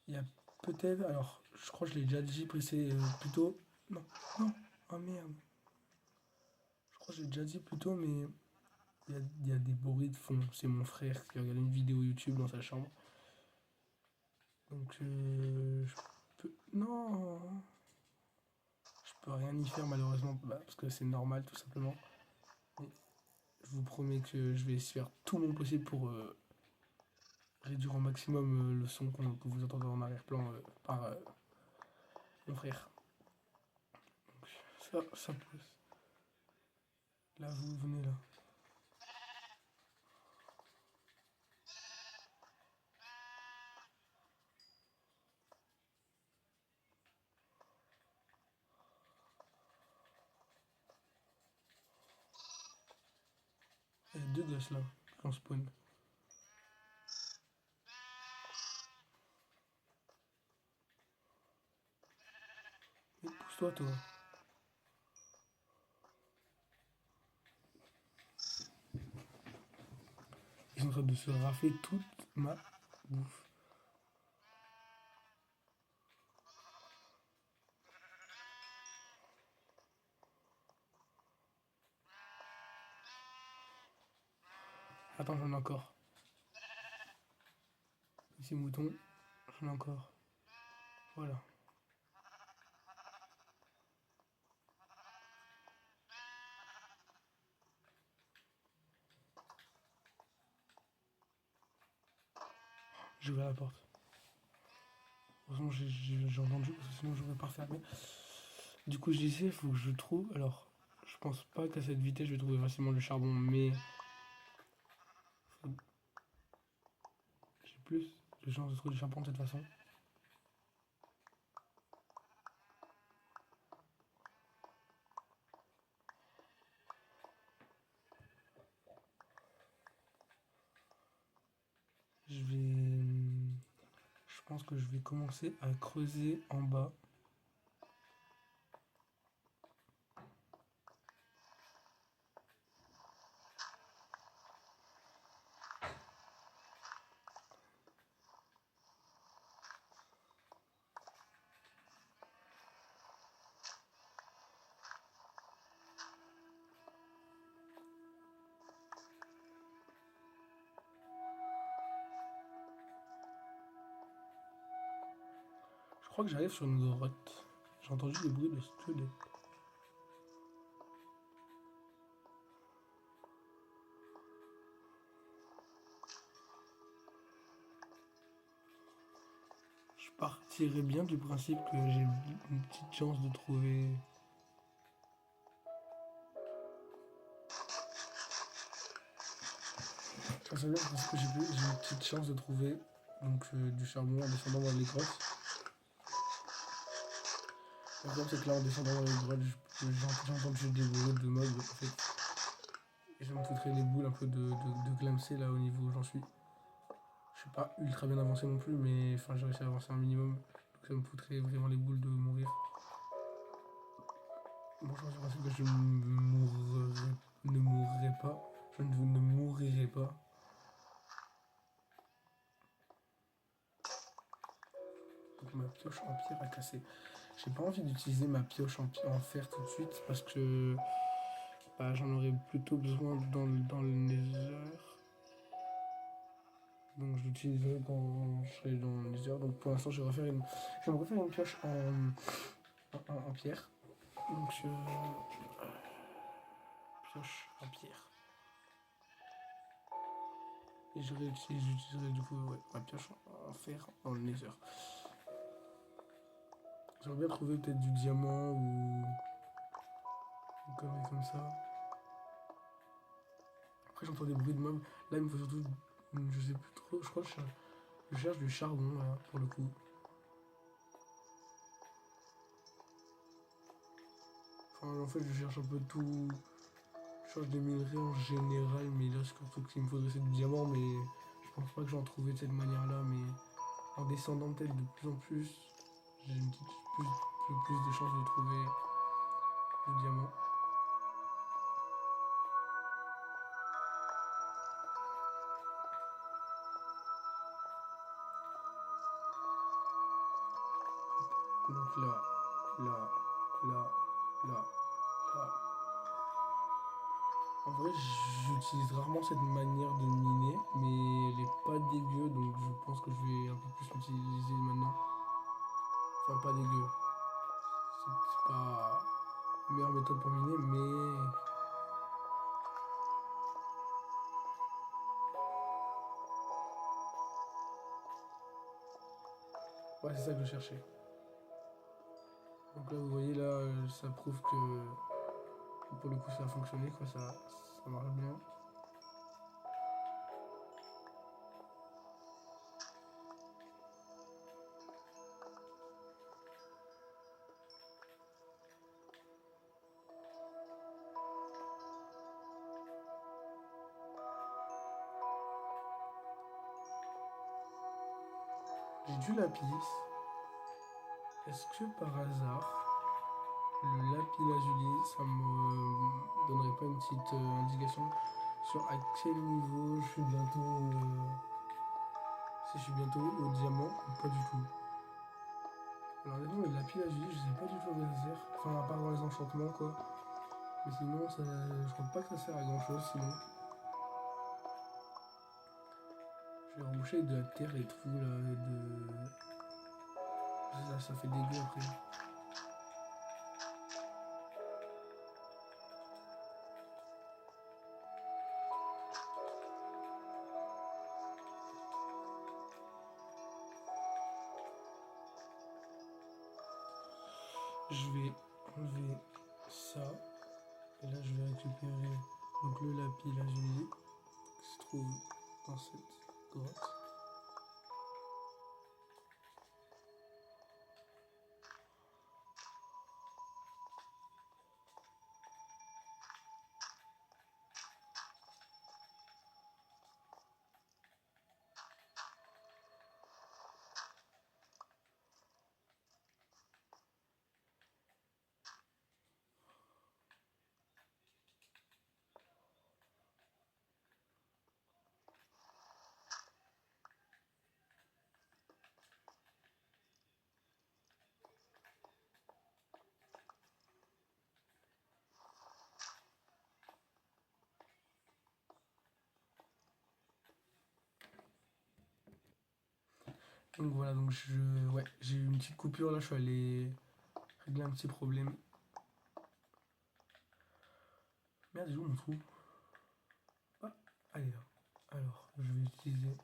[SPEAKER 1] Il y a peut-être... Alors, je crois que je l'ai déjà dit plutôt... Non, non. Oh merde. Je crois que j'ai déjà dit plutôt, mais... Il y a des bruits de fond. C'est mon frère qui regarde une vidéo YouTube dans sa chambre. Donc, je peux... Non. Je peux rien y faire malheureusement, parce que c'est normal tout simplement. Mais je vous promets que je vais faire tout mon possible pour réduire au maximum le son que vous entendez en arrière-plan par mon frère. Donc ça pose. Là, vous venez là. Il y a deux gosses là, qui en spawn. Mais pousse-toi, toi. Ils sont en train de se rafler toute ma bouffe. Attends, j'en ai encore. Ici, mouton. J'en ai encore. Voilà. J'ai ouvert la porte. Heureusement, j'ai entendu, parce que sinon, j'aurais pas refermé. Du coup, je disais, il faut que je trouve. Alors, je pense pas qu'à cette vitesse, je vais trouver facilement le charbon, mais j'ai plus de chances de trouver du charbon de cette façon. Je vais. Je pense que je vais commencer à creuser en bas. Je crois que j'arrive sur une grotte. J'ai entendu des bruits de squelettes. Je partirais bien du principe que j'ai une petite chance de trouver. Ça serait bien parce que j'ai une petite chance de trouver donc, du charbon en descendant dans les grottes. Le problème c'est que là en descendant dans les grottes, j'ai entendu des bruits de mobs en fait. Et ça me foutrait les boules un peu de glamser là au niveau où j'en suis. Je suis pas ultra bien avancé non plus, mais enfin j'ai réussi à avancer un minimum. Donc ça me foutrait vraiment les boules de mourir. Bon, je pense que je ne mourrai pas. Je ne mourirai pas. Donc ma pioche en pierre a cassé. J'ai pas envie d'utiliser ma pioche en fer tout de suite parce que bah, j'en aurais plutôt besoin dans le nether. Donc je l'utiliserai quand je serai dans le nether. Donc pour l'instant je vais me refaire une pioche en pierre. Donc pioche en pierre. Et j'utiliserai du coup ouais, ma pioche en fer dans le nether. J'aimerais bien trouver peut-être du diamant ou comme ça. Après j'entends des bruits de mobs. Là il me faut surtout, je sais plus trop, je crois que je cherche du charbon là pour le coup. Enfin en fait je cherche un peu tout. Je cherche des minerais en général, mais là surtout qu'il me faudrait c'est du diamant, mais je pense pas que j'en trouverai de cette manière-là, mais en descendant peut-être de plus en plus, j'ai une petite plus de chances de trouver du diamant. Donc là, là, là, là, là. En vrai, j'utilise rarement cette manière de miner, mais elle est pas dégueu, donc je pense que je vais un peu plus l'utiliser maintenant. Enfin, pas dégueu. C'est pas la meilleure méthode pour miner, mais ouais, c'est ça que je cherchais. Donc là, vous voyez, là, ça prouve que Pour le coup, ça a fonctionné, quoi, ça marche bien. J'ai du lapis. Est-ce que par hasard, le lapis lazuli, ça me donnerait pas une petite indication sur à quel niveau je suis bientôt. Si je suis bientôt au diamant ou pas du tout. Alors honnêtement, le lapis lazuli, je sais pas du tout à quoi ça sert. Enfin, à part dans les enchantements, quoi. Mais sinon, je crois pas que ça sert à grand chose sinon. Je vais reboucher avec de la terre et tout, là, et de. Ça fait dégueu après. Je vais enlever ça. Et là, je vais récupérer donc, le lapis lazuli qui se trouve dans cette grotte. Donc voilà, donc ouais, j'ai eu une petite coupure là, je suis allé régler un petit problème. Merde, j'ai où mon trou? Ah, allez là. Alors, je vais utiliser.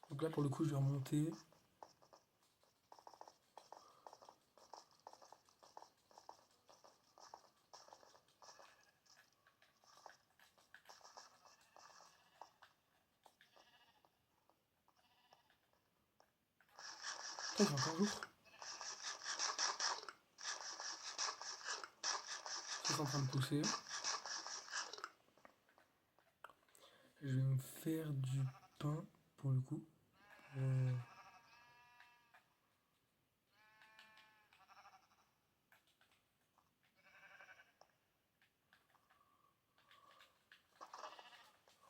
[SPEAKER 1] Donc là, pour le coup, je vais remonter. Putain, j'ai encore jour. C'est en train de pousser. Je vais me faire du pain pour le coup.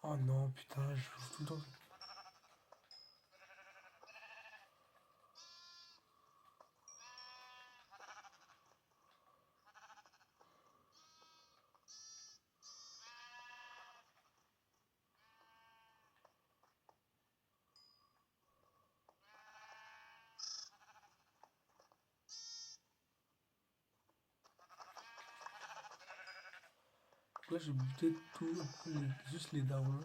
[SPEAKER 1] Oh non, putain, je joue tout le temps. Là, j'ai buté tout, juste les darons.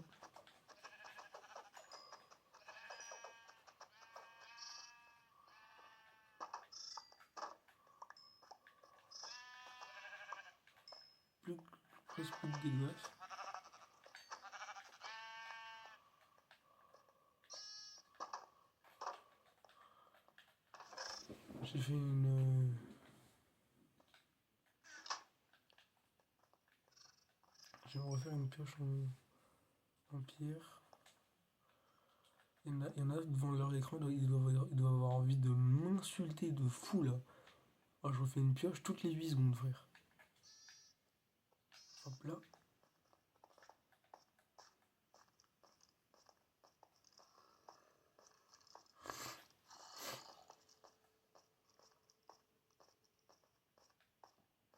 [SPEAKER 1] Presque plus de dégâts. J'ai fait une. Je vais me refaire une pioche en pierre. Il y en a devant leur écran, ils doivent avoir envie de m'insulter de fou là. Oh, je refais une pioche toutes les 8 secondes, frère. Hop là.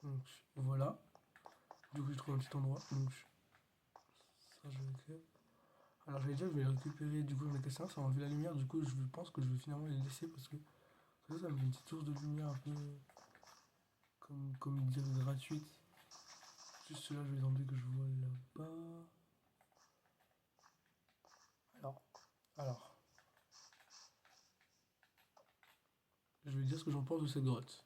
[SPEAKER 1] Donc voilà. Du coup, je trouve un petit endroit. Donc ça, je récupère. Alors, j'allais dire, je vais le récupérer. Du coup, j'en ai cassé un, ça a enlevé la lumière. Du coup, je pense que je vais finalement les laisser parce que ça me fait une petite source de lumière un peu. Comme dire gratuite. Juste ceux-là, je vais les enlever que je vois là-bas. ce que j'en pense de cette grotte.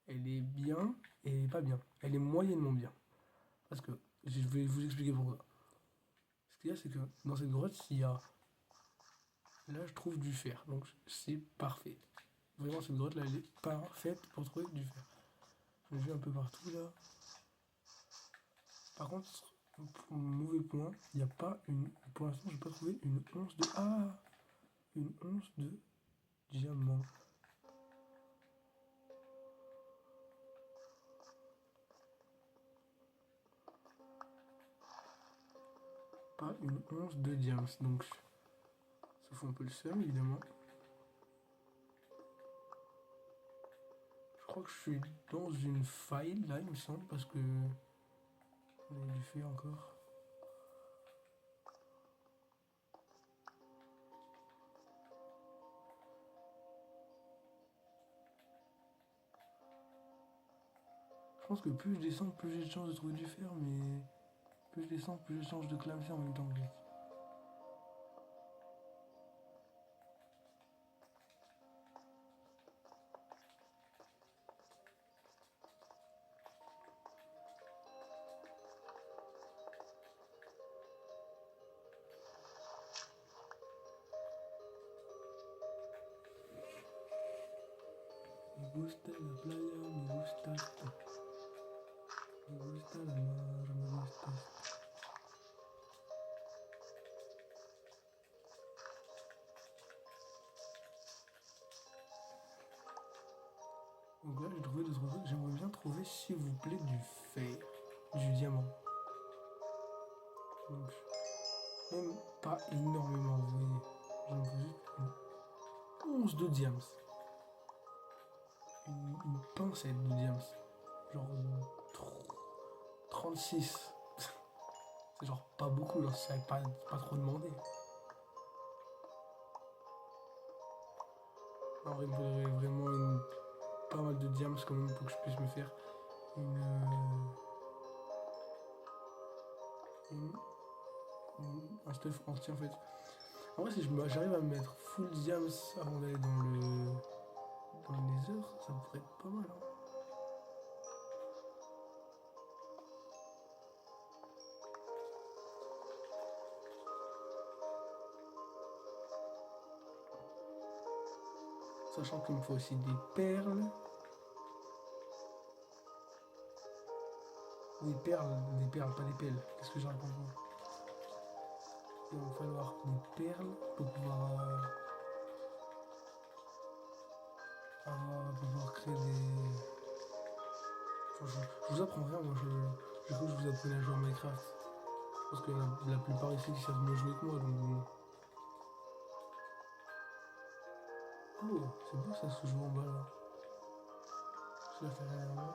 [SPEAKER 1] Elle est bien et elle est pas bien. Elle est moyennement bien. Parce que je vais vous expliquer pourquoi. Ce qu'il y a, c'est que dans cette grotte, il y a. Là, je trouve du fer. Donc, c'est parfait. Vraiment, cette grotte-là, elle est parfaite pour trouver du fer. Je vais un peu partout là. Par contre, mauvais point, il n'y a pas une. Pour l'instant, j'ai pas trouvé une once de. Ah, une once de diamant. Pas une once de diamants. Donc, ça fout un peu le seum, évidemment. Je crois que je suis dans une faille là, il me semble, parce que. On a du fer encore. Je pense que plus je descends, plus j'ai de chances de trouver du fer, mais plus je descends, plus j'ai de chances de clamser en même temps que Me gusta la playa, me gusta esto. Me gusta la mar, me gusta esto. Donc là, j'ai trouvé d'autres trucs. J'aimerais bien trouver, s'il vous plaît, du fer, du diamant. Donc, même pas énormément, vous voyez. J'en veux juste une once de diams. Une pincette de diams. Genre 36. C'est genre pas beaucoup, genre c'est pas trop demandé. En vrai, il me faudrait vraiment pas mal de diams quand même pour que je puisse me faire un stuff entier en fait. En vrai, si j'arrive à me mettre full diams avant d'aller dans les heures, ça pourrait être pas mal. Hein. Sachant qu'il me faut aussi des perles. Oui, des perles, pas des pelles. Qu'est-ce que j'ai raconté? Il va me falloir des perles pour pouvoir créer des. Enfin, je vous apprends rien, moi je crois que je vous apprenais à jouer à Minecraft. Parce que la plupart ici qui savent mieux jouer que moi, donc bon. Oh, c'est beau ça ce jeu en bas là. Je l'ai fait dernièrement.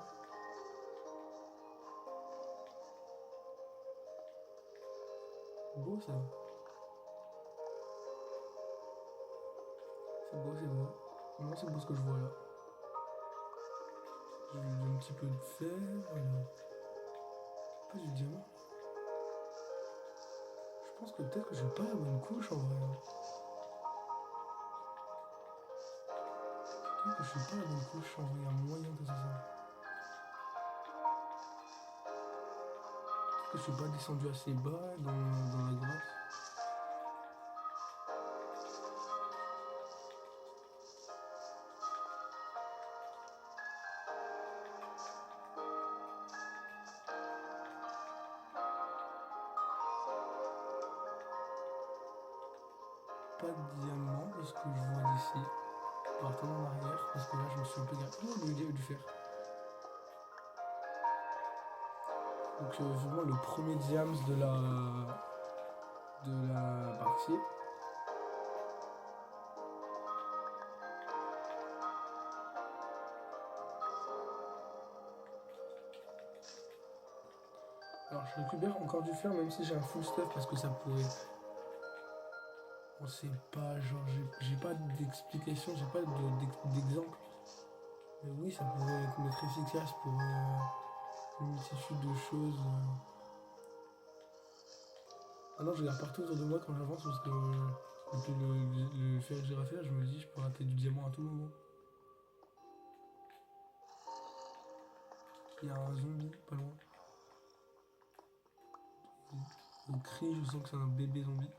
[SPEAKER 1] Beau ça. C'est beau, c'est beau. Moi c'est beau ce que je vois là. J'ai un petit peu de fer. Pas du diamant. Je pense que peut-être que j'ai pas la bonne couche en vrai. Peut-être que je suis pas la bonne couche en vrai. Il y a moyen que c'est ça. Peut-être que je suis pas descendu assez bas dans la grotte. Pas de diamant de ce que je vois d'ici. On va retourner en arrière parce que là je me suis un peu garé. Oh, il y a du fer. Donc vraiment le premier diams de la partie. Alors je récupère encore du fer même si j'ai un full stuff parce que ça pourrait. On sait pas, genre j'ai pas d'explication, j'ai pas d'exemple. Mais oui, ça pourrait être efficace pour une multitude de choses. Ah non, je regarde partout autour de moi quand j'avance parce que depuis le fer que j'ai à faire, je me dis je peux rater du diamant à tout moment. Il y a un zombie pas loin. Il crie, je sens que c'est un bébé zombie.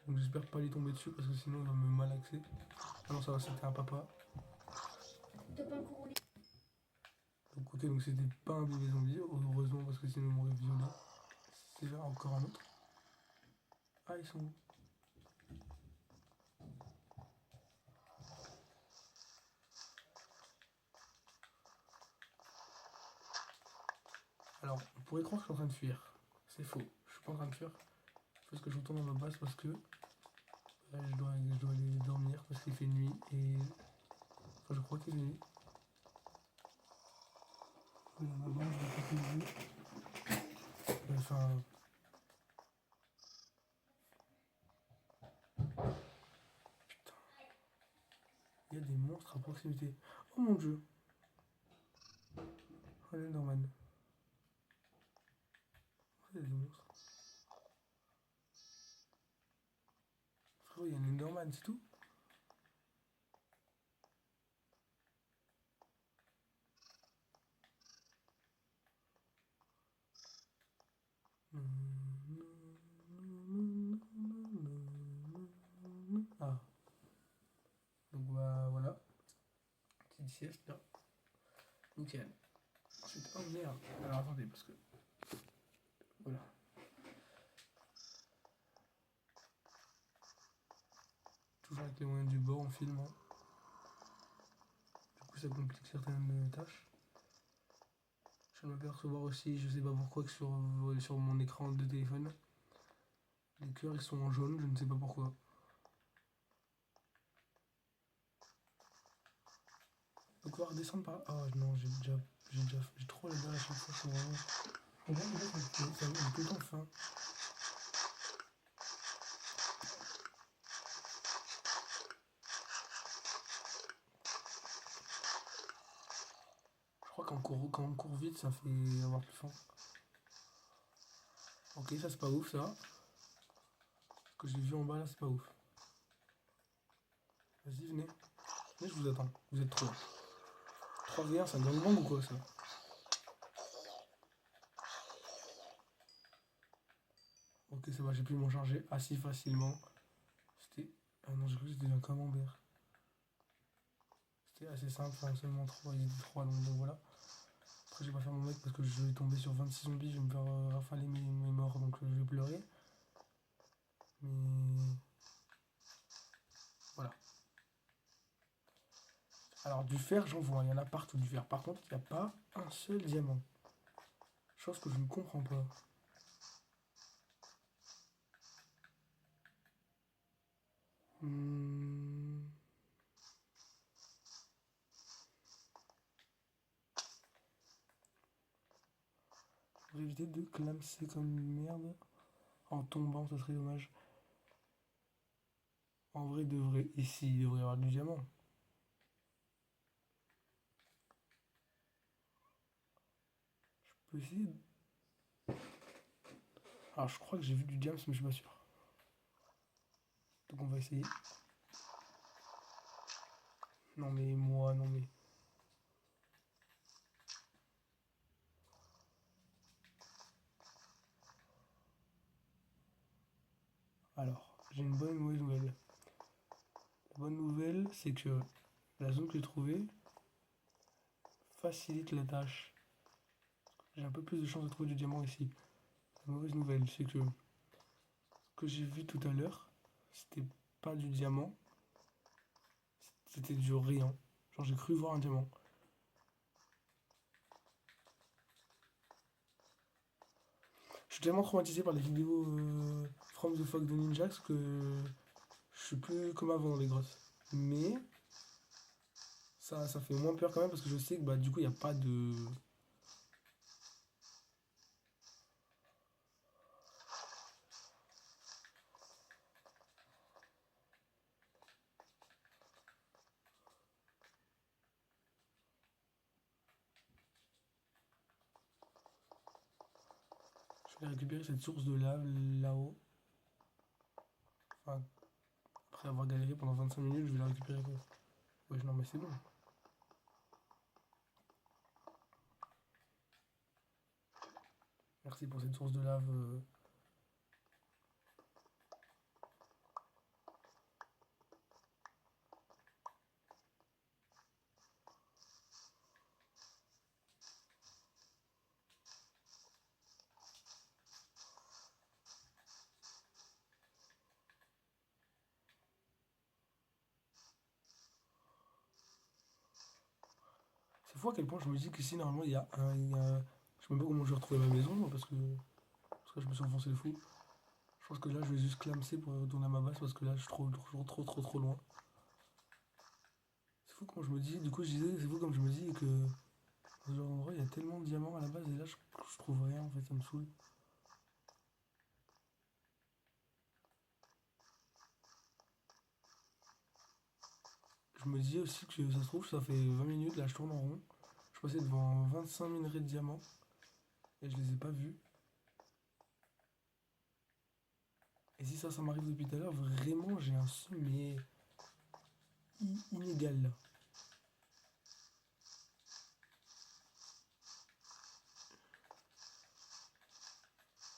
[SPEAKER 1] Donc j'espère pas lui tomber dessus parce que sinon il va me malaxer. Ah non, ça va, c'était un papa. Donc ok, donc c'était pas un bébé zombie, heureusement parce que sinon il m'aurait violé. C'est là encore un autre. Ah, ils sont où? Alors, on pourrait croire que je suis en train de fuir. C'est faux, je suis pas en train de fuir. Parce que je retourne dans ma base parce que je dois aller dormir parce qu'il fait nuit et... Enfin, je crois qu'il fait nuit. Voilà, ma base, je vais pas que le enfin... Putain. Il y a des monstres à proximité. Oh mon dieu. Oh, l'Enderman. Il y a des monstres. Frérot, il y a un Enderman, c'est tout? Ah. Donc bah voilà. Petite sieste là. Nickel. Ensuite, oh merde. Alors attendez, parce que... Voilà. Toujours avec les moyens du bord, on filme. Hein. Du coup, ça complique certaines tâches. Je viens de m'apercevoir aussi, je sais pas pourquoi, que sur mon écran de téléphone, les cœurs ils sont en jaune, je ne sais pas pourquoi. Donc on va redescendre par là. Oh non, j'ai trop les balles à chaque fois, c'est vraiment... En vrai, les gars, ça me fait tout le temps faim. Je crois quand on court vite, ça fait avoir plus faim. Ok, ça c'est pas ouf ça. Ce que j'ai vu en bas là, c'est pas ouf. Vas-y, venez. Venez, je vous attends. Vous êtes trop. 3v1, c'est un gangbang ou quoi ça? Ok, ça va, j'ai pu m'en charger assez facilement. C'était... Ah non, j'ai cru que c'était un camembert. C'était assez simple, enfin, seulement 3, il y a 3, donc voilà. Après, je vais pas faire mon mec parce que je vais tomber sur 26 zombies, je vais me faire rafaler mes morts, donc je vais pleurer. Mais... Voilà. Alors, du fer, j'en vois, il y en a partout du fer. Par contre, il n'y a pas un seul diamant. Chose que je ne comprends pas. Pour éviter de clamser comme une merde en tombant, ça serait dommage. En vrai, ici, il devrait y avoir du diamant. Je peux essayer. Alors, je crois que j'ai vu du diamant, mais je suis pas sûr. Donc, on va essayer. Non, mais moi, non, mais. Alors, j'ai une bonne et une mauvaise nouvelle. La bonne nouvelle, c'est que la zone que j'ai trouvée facilite la tâche. J'ai un peu plus de chance de trouver du diamant ici. La mauvaise nouvelle, c'est que ce que j'ai vu tout à l'heure, c'était pas du diamant, c'était du rien. Genre, j'ai cru voir un diamant. Je suis tellement traumatisé par les vidéos From the Fog de Ninjax que je suis plus comme avant dans les grosses. Mais ça fait moins peur quand même parce que je sais que bah, du coup, il n'y a pas de... Je vais récupérer cette source de lave là-haut. Enfin, après avoir galéré pendant 25 minutes, je vais la récupérer. Ouais, non, mais c'est bon. Merci pour cette source de lave. C'est fou à quel point je me dis qu'ici, normalement, il y a un. Je sais même pas comment je vais retrouver ma maison, moi, parce que je me suis enfoncé le fou. Je pense que là, je vais juste clamser pour retourner à ma base parce que là, je suis trop loin. C'est fou comment je me dis, du coup, je disais, c'est fou comme je me dis que dans ce genre d'endroit, il y a tellement de diamants à la base et là, je trouve rien en fait, ça me saoule. Je me dis aussi que ça se trouve, ça fait 20 minutes, là, je tourne en rond. Je passais devant 25 minerais de diamants et je les ai pas vus. Et si ça m'arrive depuis tout à l'heure, vraiment, j'ai un seum, mais inégal là.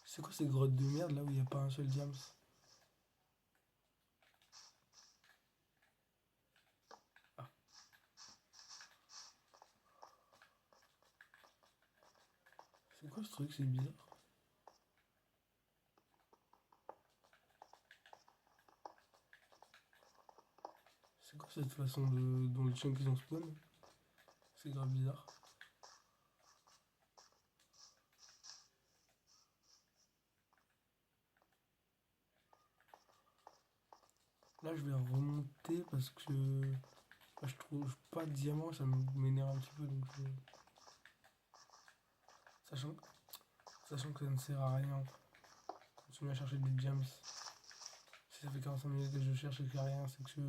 [SPEAKER 1] C'est quoi ces grottes de merde là où il n'y a pas un seul diams? Ah, c'est quoi ce truc? C'est bizarre. C'est quoi cette façon dont les chunks ils ont spawn? C'est grave bizarre. Là, je vais remonter parce que bah, je trouve pas de diamant, ça m'énerve un petit peu. Donc sachant, sachant que ça ne sert à rien. Continuer à chercher des diams. Si ça fait 45 minutes que je cherche et qu'il n'y a rien, c'est que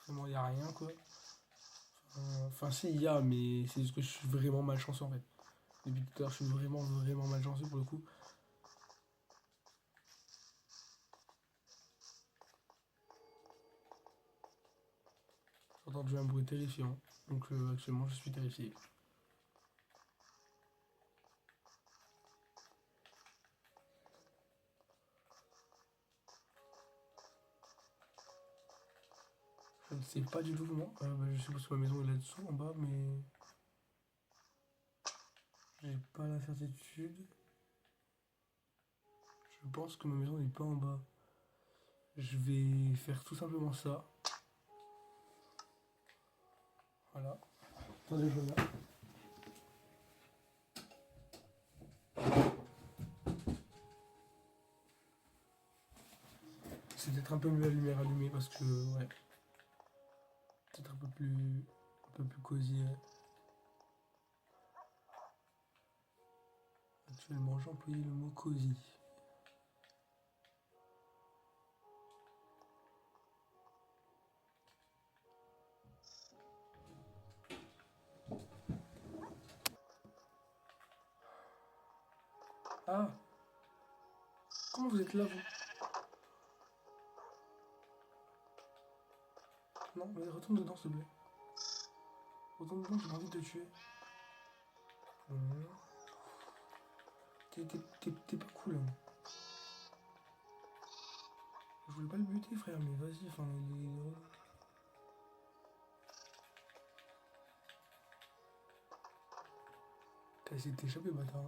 [SPEAKER 1] vraiment il n'y a rien quoi. Enfin, si, il y a, mais c'est juste que je suis vraiment malchanceux en fait. Depuis tout à l'heure, je suis vraiment malchanceux pour le coup. J'ai entendu un bruit terrifiant, donc actuellement je suis terrifié. Je ne sais pas du tout comment. Bah, je suppose que ma maison est là-dessous en bas, mais j'ai pas la certitude. Je pense que ma maison n'est pas en bas. Je vais faire tout simplement ça. Voilà. Attendez, je reviens. C'est peut-être un peu mieux la lumière allumée parce que ouais. Peut-être un peu plus cosy. Ouais. Actuellement, j'ai employé le mot cosy. Ah, comment vous êtes là, vous? Non, mais retourne dedans, s'il te plaît. Retourne dedans, j'ai envie de te tuer. T'es pas cool, hein. Je voulais pas le buter, frère, mais vas-y, enfin, il est heureux. T'as essayé de t'échapper, bâtard.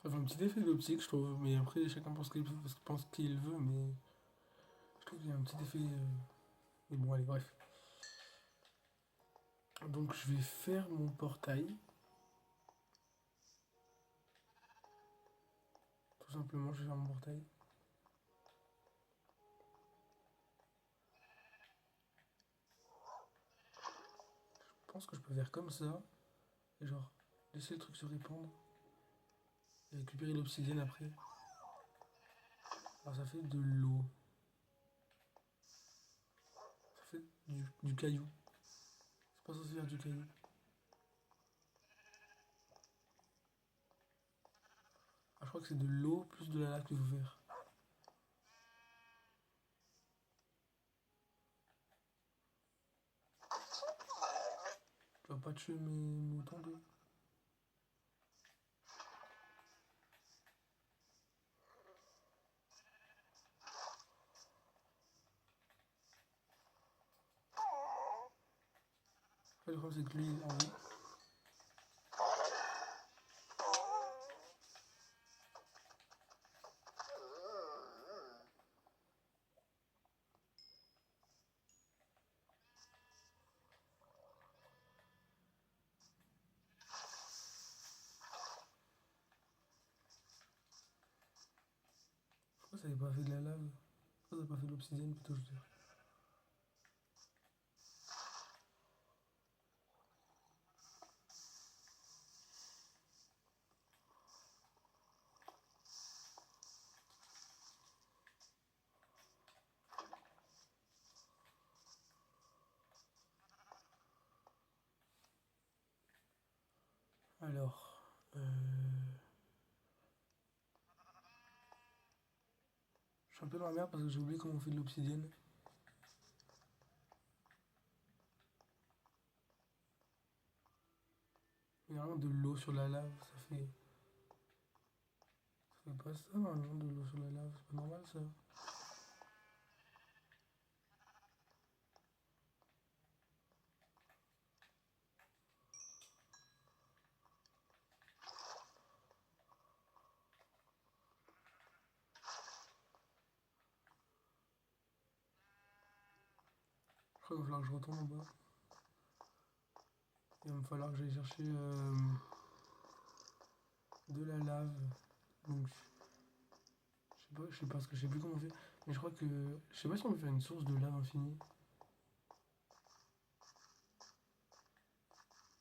[SPEAKER 1] Ça fait un petit effet d'optique, je trouve, mais après, chacun pense qu'il veut, mais je trouve qu'il y a un petit effet. Mais bon, allez, bref. Donc, je vais faire mon portail. Tout simplement, je vais faire mon portail. Je pense que je peux faire comme ça. Et genre, laisser le truc se répandre et récupérer l'obsidienne après. Alors ça fait de l'eau. Ça fait du caillou. C'est pas censé faire du caillou. Ah, je crois que c'est de l'eau plus de la lave qu'il faut faire. Tu vas pas tuer mes moutons d'eau. Le problème c'est que lui, en vie. Pourquoi ça n'avait pas fait de la lave? Pourquoi ça n'a pas fait de l'obsidienne plutôt, je veux dire. Alors, je suis un peu dans la merde parce que j'ai oublié comment on fait de l'obsidienne. Généralement de l'eau sur la lave, ça fait... Ça fait pas ça normalement de l'eau sur la lave, c'est pas normal ça. Je crois qu'il va falloir que je retourne en bas. Il va me falloir que j'aille chercher de la lave. Donc je sais pas ce que je sais plus comment on fait. Mais je crois que. Je sais pas si on peut faire une source de lave infinie.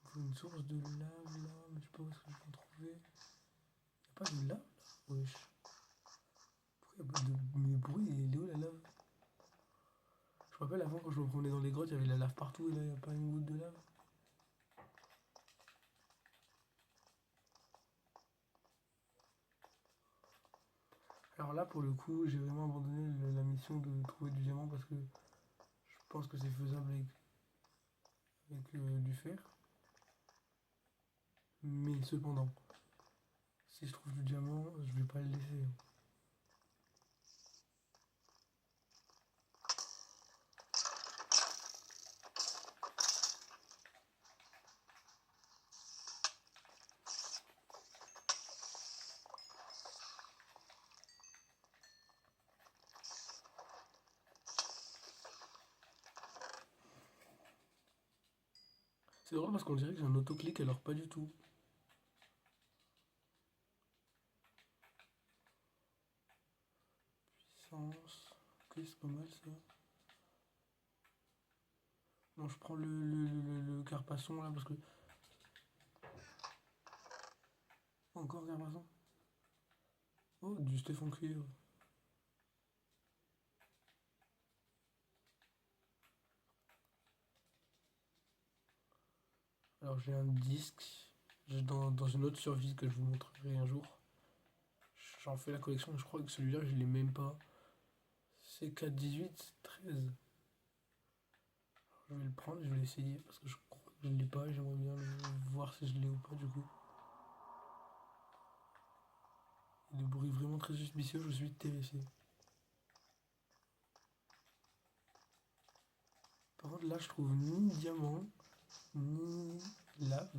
[SPEAKER 1] Il faut une source de lave là, mais je sais pas où est-ce que je peux en trouver. Y'a pas de lave là? Wesh. Pourquoi y'a pas de. Mais pourquoi il est où la lave? Je me rappelle avant quand je me promenais dans les grottes, il y avait de la lave partout et là y'a pas une goutte de lave. Alors là pour le coup j'ai vraiment abandonné la mission de trouver du diamant parce que je pense que c'est faisable avec du fer. Mais cependant, si je trouve du diamant, je vais pas le laisser. C'est drôle parce qu'on dirait que j'ai un autoclic alors pas du tout. Puissance. Ok, c'est pas mal ça. Non, je prends le carpasson là parce que. Encore carpasson. Oh, du Stéphane cuivre. Alors j'ai un disque. Dans une autre survie que je vous montrerai un jour. J'en fais la collection, je crois que celui-là je l'ai même pas. C'est 418 13. Je vais le prendre, je vais l'essayer parce que je crois que je ne l'ai pas et j'aimerais bien voir si je l'ai ou pas du coup. Il y a des bruits vraiment très suspicieux, je suis terrifié. Par contre là je trouve ni diamant, ni lave.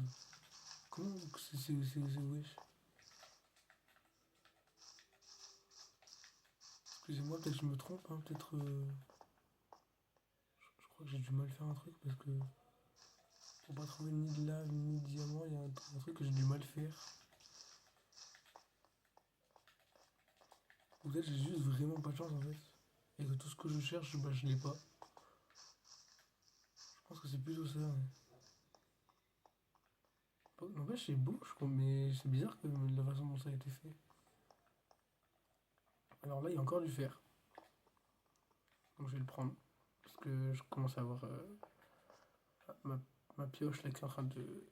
[SPEAKER 1] Comment c'est wesh? Excusez-moi, peut-être que je me trompe, hein, peut-être... je crois que j'ai du mal faire un truc parce que... Pour pas trouver ni de lave ni de diamant, il y a un truc que j'ai du mal faire. Ou peut-être j'ai juste vraiment pas de chance en fait. Et que tout ce que je cherche, bah je l'ai pas. Je pense que c'est plutôt ça. Ouais. N'empêche, c'est beau, je trouve, mais c'est bizarre que la façon dont ça a été fait. Alors là, il y a encore du fer. Donc je vais le prendre. Parce que je commence à avoir ma, ma pioche là qui est en train de.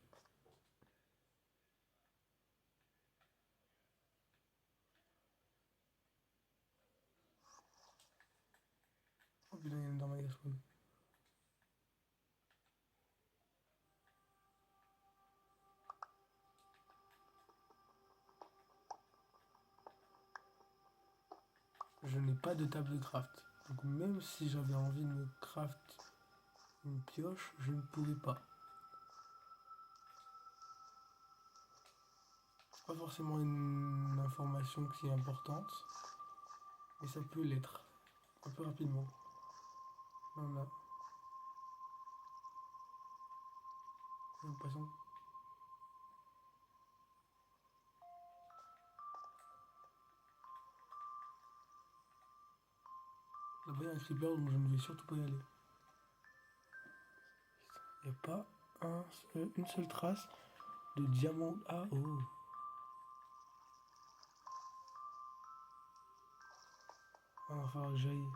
[SPEAKER 1] Oh putain, il y en a dans ma gascouille. Je n'ai pas de table de craft. Donc même si j'avais envie de me craft une pioche, je ne pourrais pas. C'est pas forcément une information qui est importante, mais ça peut l'être. Un peu rapidement. Là, on a un poisson. Là-bas, il y a un creeper, donc je ne vais surtout pas y aller. Il n'y a pas une seule trace de diamant. Ah, oh. Ah, il va falloir que j'aille.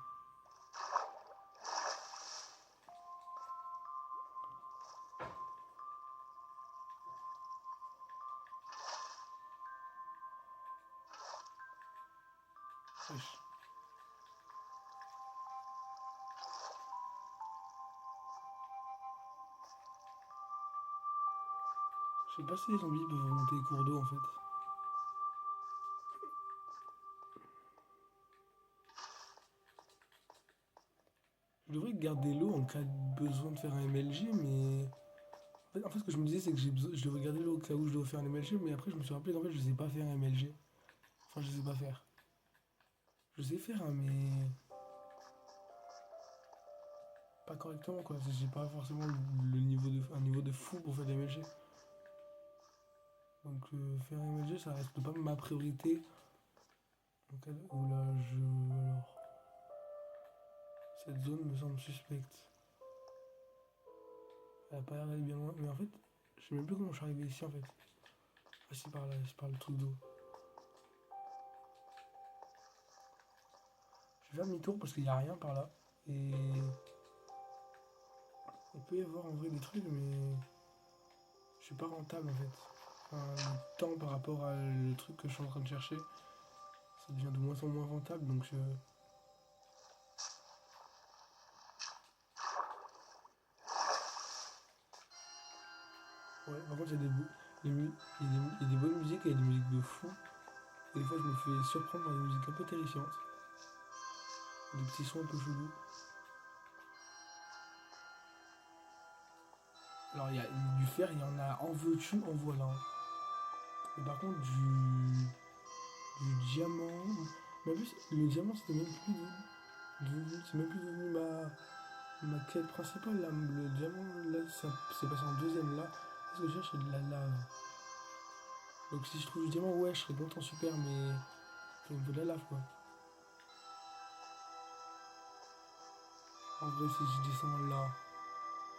[SPEAKER 1] Wesh. Je sais pas si les zombies peuvent remonter les cours d'eau en fait. Je devrais garder l'eau en cas de besoin de faire un MLG, mais. En fait, ce que je me disais, c'est que je devrais garder l'eau au cas où je dois faire un MLG, mais après, je me suis rappelé qu'en fait, je sais pas faire un MLG. Enfin, je sais pas faire. Je sais faire, hein, mais. Pas correctement, quoi. J'ai pas forcément un niveau de fou pour faire des MLG. Donc, faire un MLG, ça reste pas ma priorité. Donc, oh là, Alors. Cette zone me semble suspecte. Elle a pas l'air d'aller bien loin. Mais en fait, je sais même plus comment je suis arrivé ici, en fait. Ah, c'est par là, c'est par le truc d'eau. Je vais faire demi-tour parce qu'il n'y a rien par là. Et il peut y avoir en vrai des trucs, mais je suis pas rentable en fait. Enfin, le temps par rapport à le truc que je suis en train de chercher, ça devient de moins en moins rentable. Donc ouais, par contre, il y a des bonnes musiques et il y a des musiques de fou. Et des fois, je me fais surprendre par des musiques un peu terrifiantes. Des petits sons un peu chelous. Alors, il y a du fer, il y en a en veux-tu, en voilà. Et par contre, du diamant. Mais en plus, le diamant, c'était même plus c'est même plus devenu ma quête principale. Là. Le diamant, là, ça c'est passé en deuxième. Là, ce que je cherche, c'est de la lave. Donc, si je trouve du diamant, ouais, je serais content, super, mais il me faut de la lave, quoi. En vrai, si je descends là,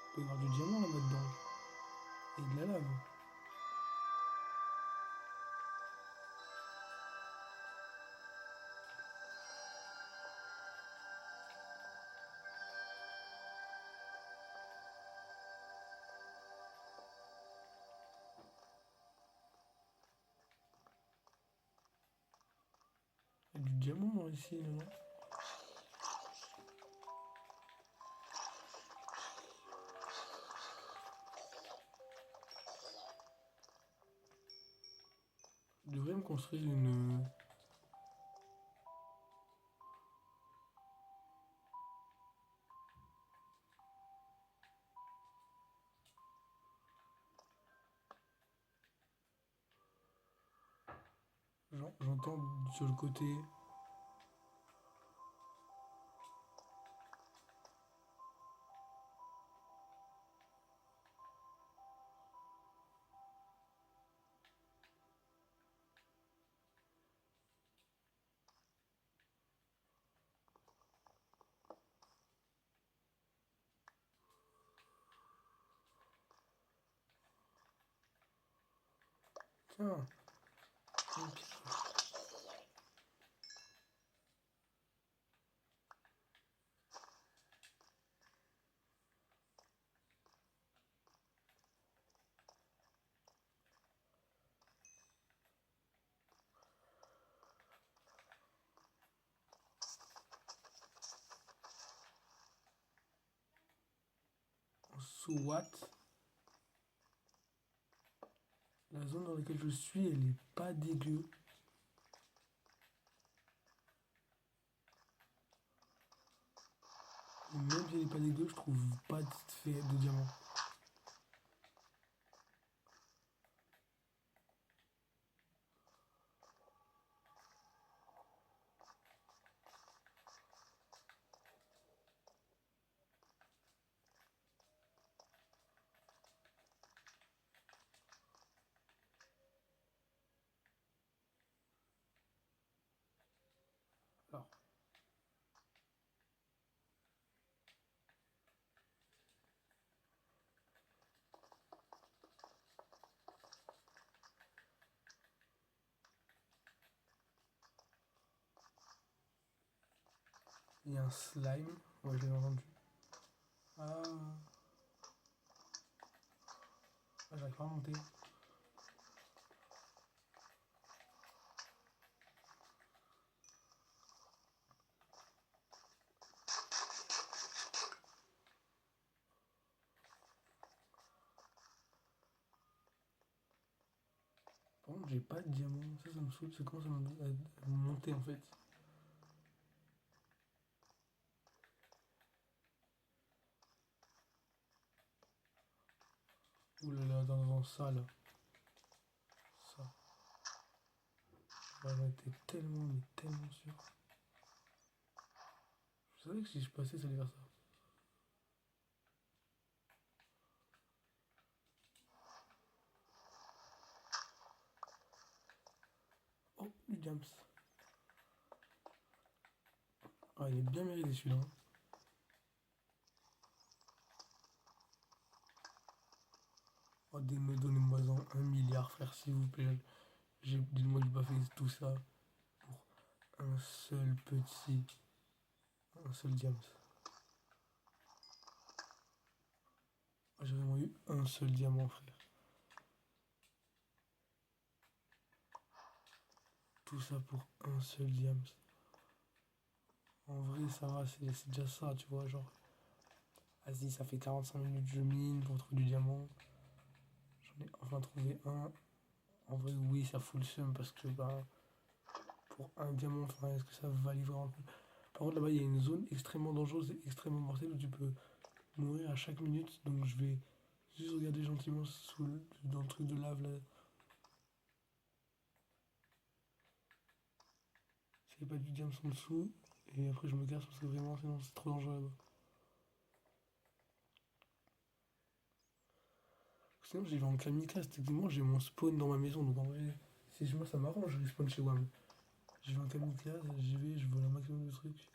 [SPEAKER 1] il peut y avoir du diamant là-bas dedans. Et de la lave. Il y a du diamant ici, non? Je devrais me construire une. J'entends sur le côté. Tiens, une pierre. SWAT. La zone dans laquelle je suis, elle est pas dégueu. Et même si elle est pas dégueu, je trouve pas de diamant. Alors, il y a un slime. Ouais, je l'ai entendu. Ah, j'arrive pas à monter. Par contre, j'ai pas de diamant. Ça me saoule. C'est comment ça à monter en fait. Ouh là là, dans ça là. Ça. Ouais, j'en étais tellement, mais tellement sûr. Je savais que si je passais, ça allait faire ça. Oh, du jams. Ah, il est bien mérité celui-là. Hein. Oh, donnez-moi-en 1 milliard, frère, s'il vous plaît. Dites-moi que j'ai pas fait tout ça pour un seul petit. Un seul diams. Oh, j'ai vraiment eu un seul diamant, frère. Tout ça pour un seul diams. En vrai, ça va, c'est déjà ça, tu vois, genre. Vas-y, ça fait 45 minutes que je mine pour trouver du diamant. J'en ai enfin trouvé un. En vrai, oui, ça fout le seum parce que, bah, pour un diamant, enfin, est-ce que ça valait vraiment le coup? Par contre, là-bas, il y a une zone extrêmement dangereuse et extrêmement mortelle où tu peux mourir à chaque minute. Donc, je vais juste regarder gentiment dans le truc de lave là. S'il n'y a pas du diamant en dessous. Et après, je me casse parce que vraiment, sinon, c'est trop dangereux là-bas. Sinon, j'y vais en kamikaze. Techniquement, j'ai mon spawn dans ma maison. Donc, en vrai, si moi ça m'arrange, je respawn chez WAM. Je vais en kamikaze, j'y vais, je vole un maximum de trucs.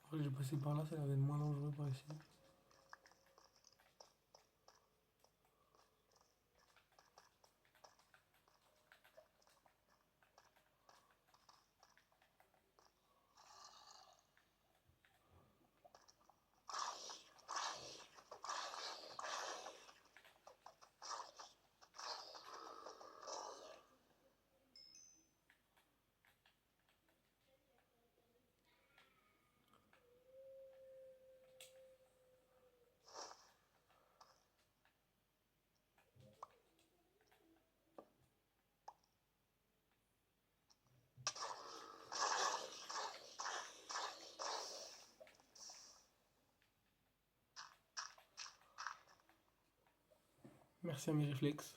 [SPEAKER 1] En vrai, j'ai passé par là, ça a l'air d'être moins dangereux par ici. Merci à mes réflexes.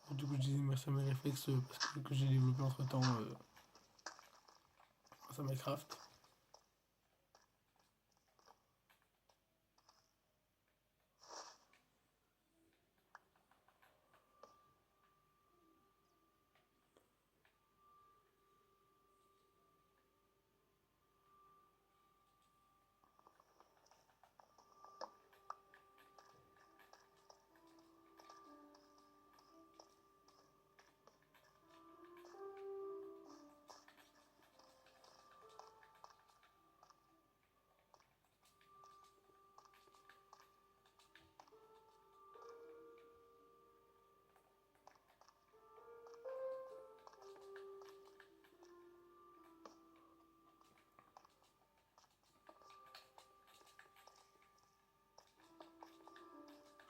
[SPEAKER 1] Du coup, je disais merci à mes réflexes parce que j'ai développé entre temps grâce à Minecraft.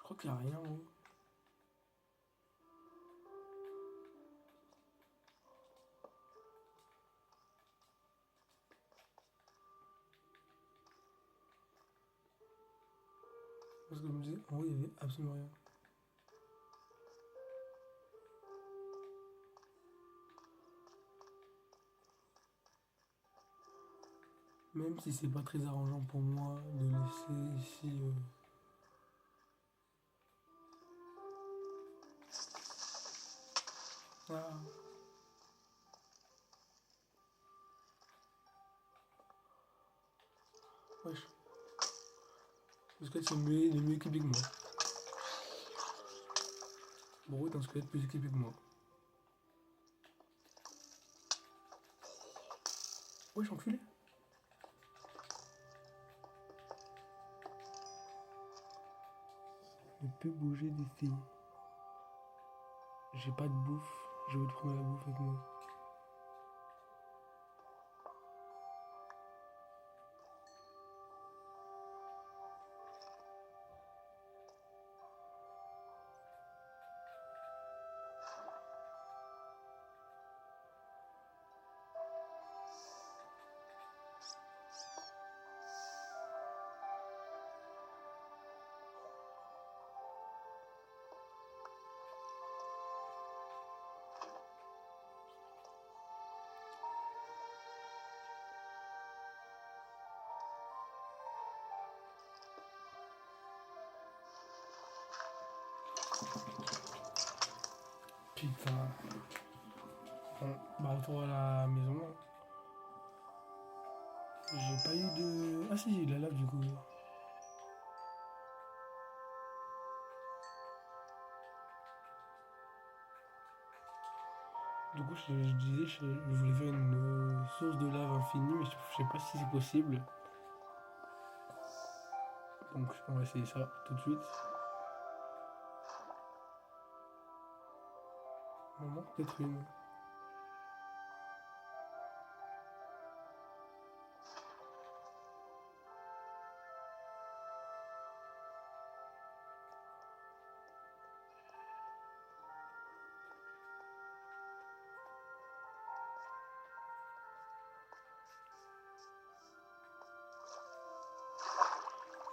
[SPEAKER 1] Je crois qu'il n'y a rien en haut. Parce que je me disais, en haut, il n'y avait absolument rien. Même si c'est pas très arrangeant pour moi de laisser ici. Ah, wesh. Le squelette, il est mieux équipé que moi. Bro est un squelette plus équipé que moi. Wesh, enculé. Ne peut bouger des filles. J'ai pas de bouffe. Je vais te prendre la bouffe avec moi. Putain. Bon, bah retour à la maison. J'ai pas eu de. Ah si, j'ai eu de la lave du coup. Du coup, je disais, je voulais faire une source de lave infinie, mais je sais pas si c'est possible. Donc, on va essayer ça tout de suite. On en manque peut-être une.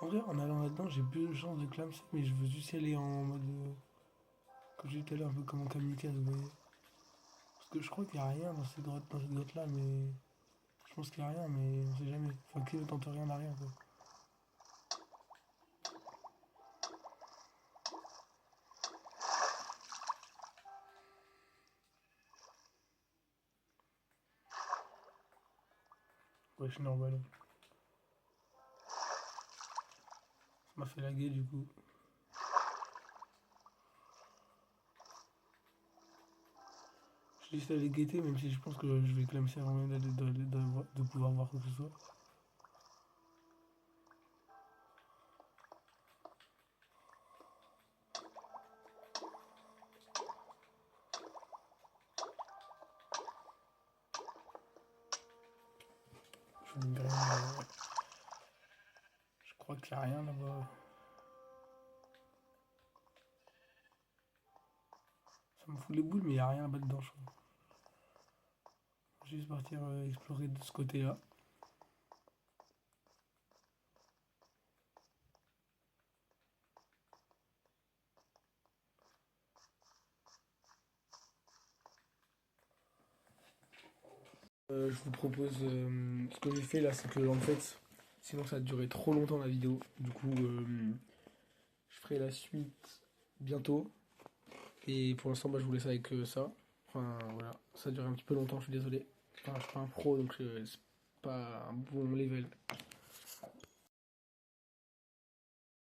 [SPEAKER 1] En vrai, en allant là-dedans, j'ai plus de chance de clamser, mais je veux juste y aller en mode. Comme j'ai dit tout à l'heure, un peu comme un kamikaze, vous voyez. Parce que je crois qu'il n'y a rien dans cette grotte-là, mais. Je pense qu'il n'y a rien, mais on sait jamais. Enfin, qui ne tente rien n'a rien, quoi. Ouais, je suis normal. Ça m'a fait laguer, du coup. Je laisse aller guetter, même si je pense que je vais clamser avant même de pouvoir voir quoi que ce soit. Je vais me griller. y a rien là-bas. Ça me fout les boules, mais y a rien là-bas dedans, je crois. Je vais juste partir explorer de ce côté-là. Je vous propose ce que j'ai fait là, c'est que en fait, sinon ça a duré trop longtemps la vidéo. Du coup, je ferai la suite bientôt. Et pour l'instant, bah, je vous laisse avec ça. Enfin voilà, ça a duré un petit peu longtemps, je suis désolé. Enfin, je suis pas un pro donc c'est pas un bon level.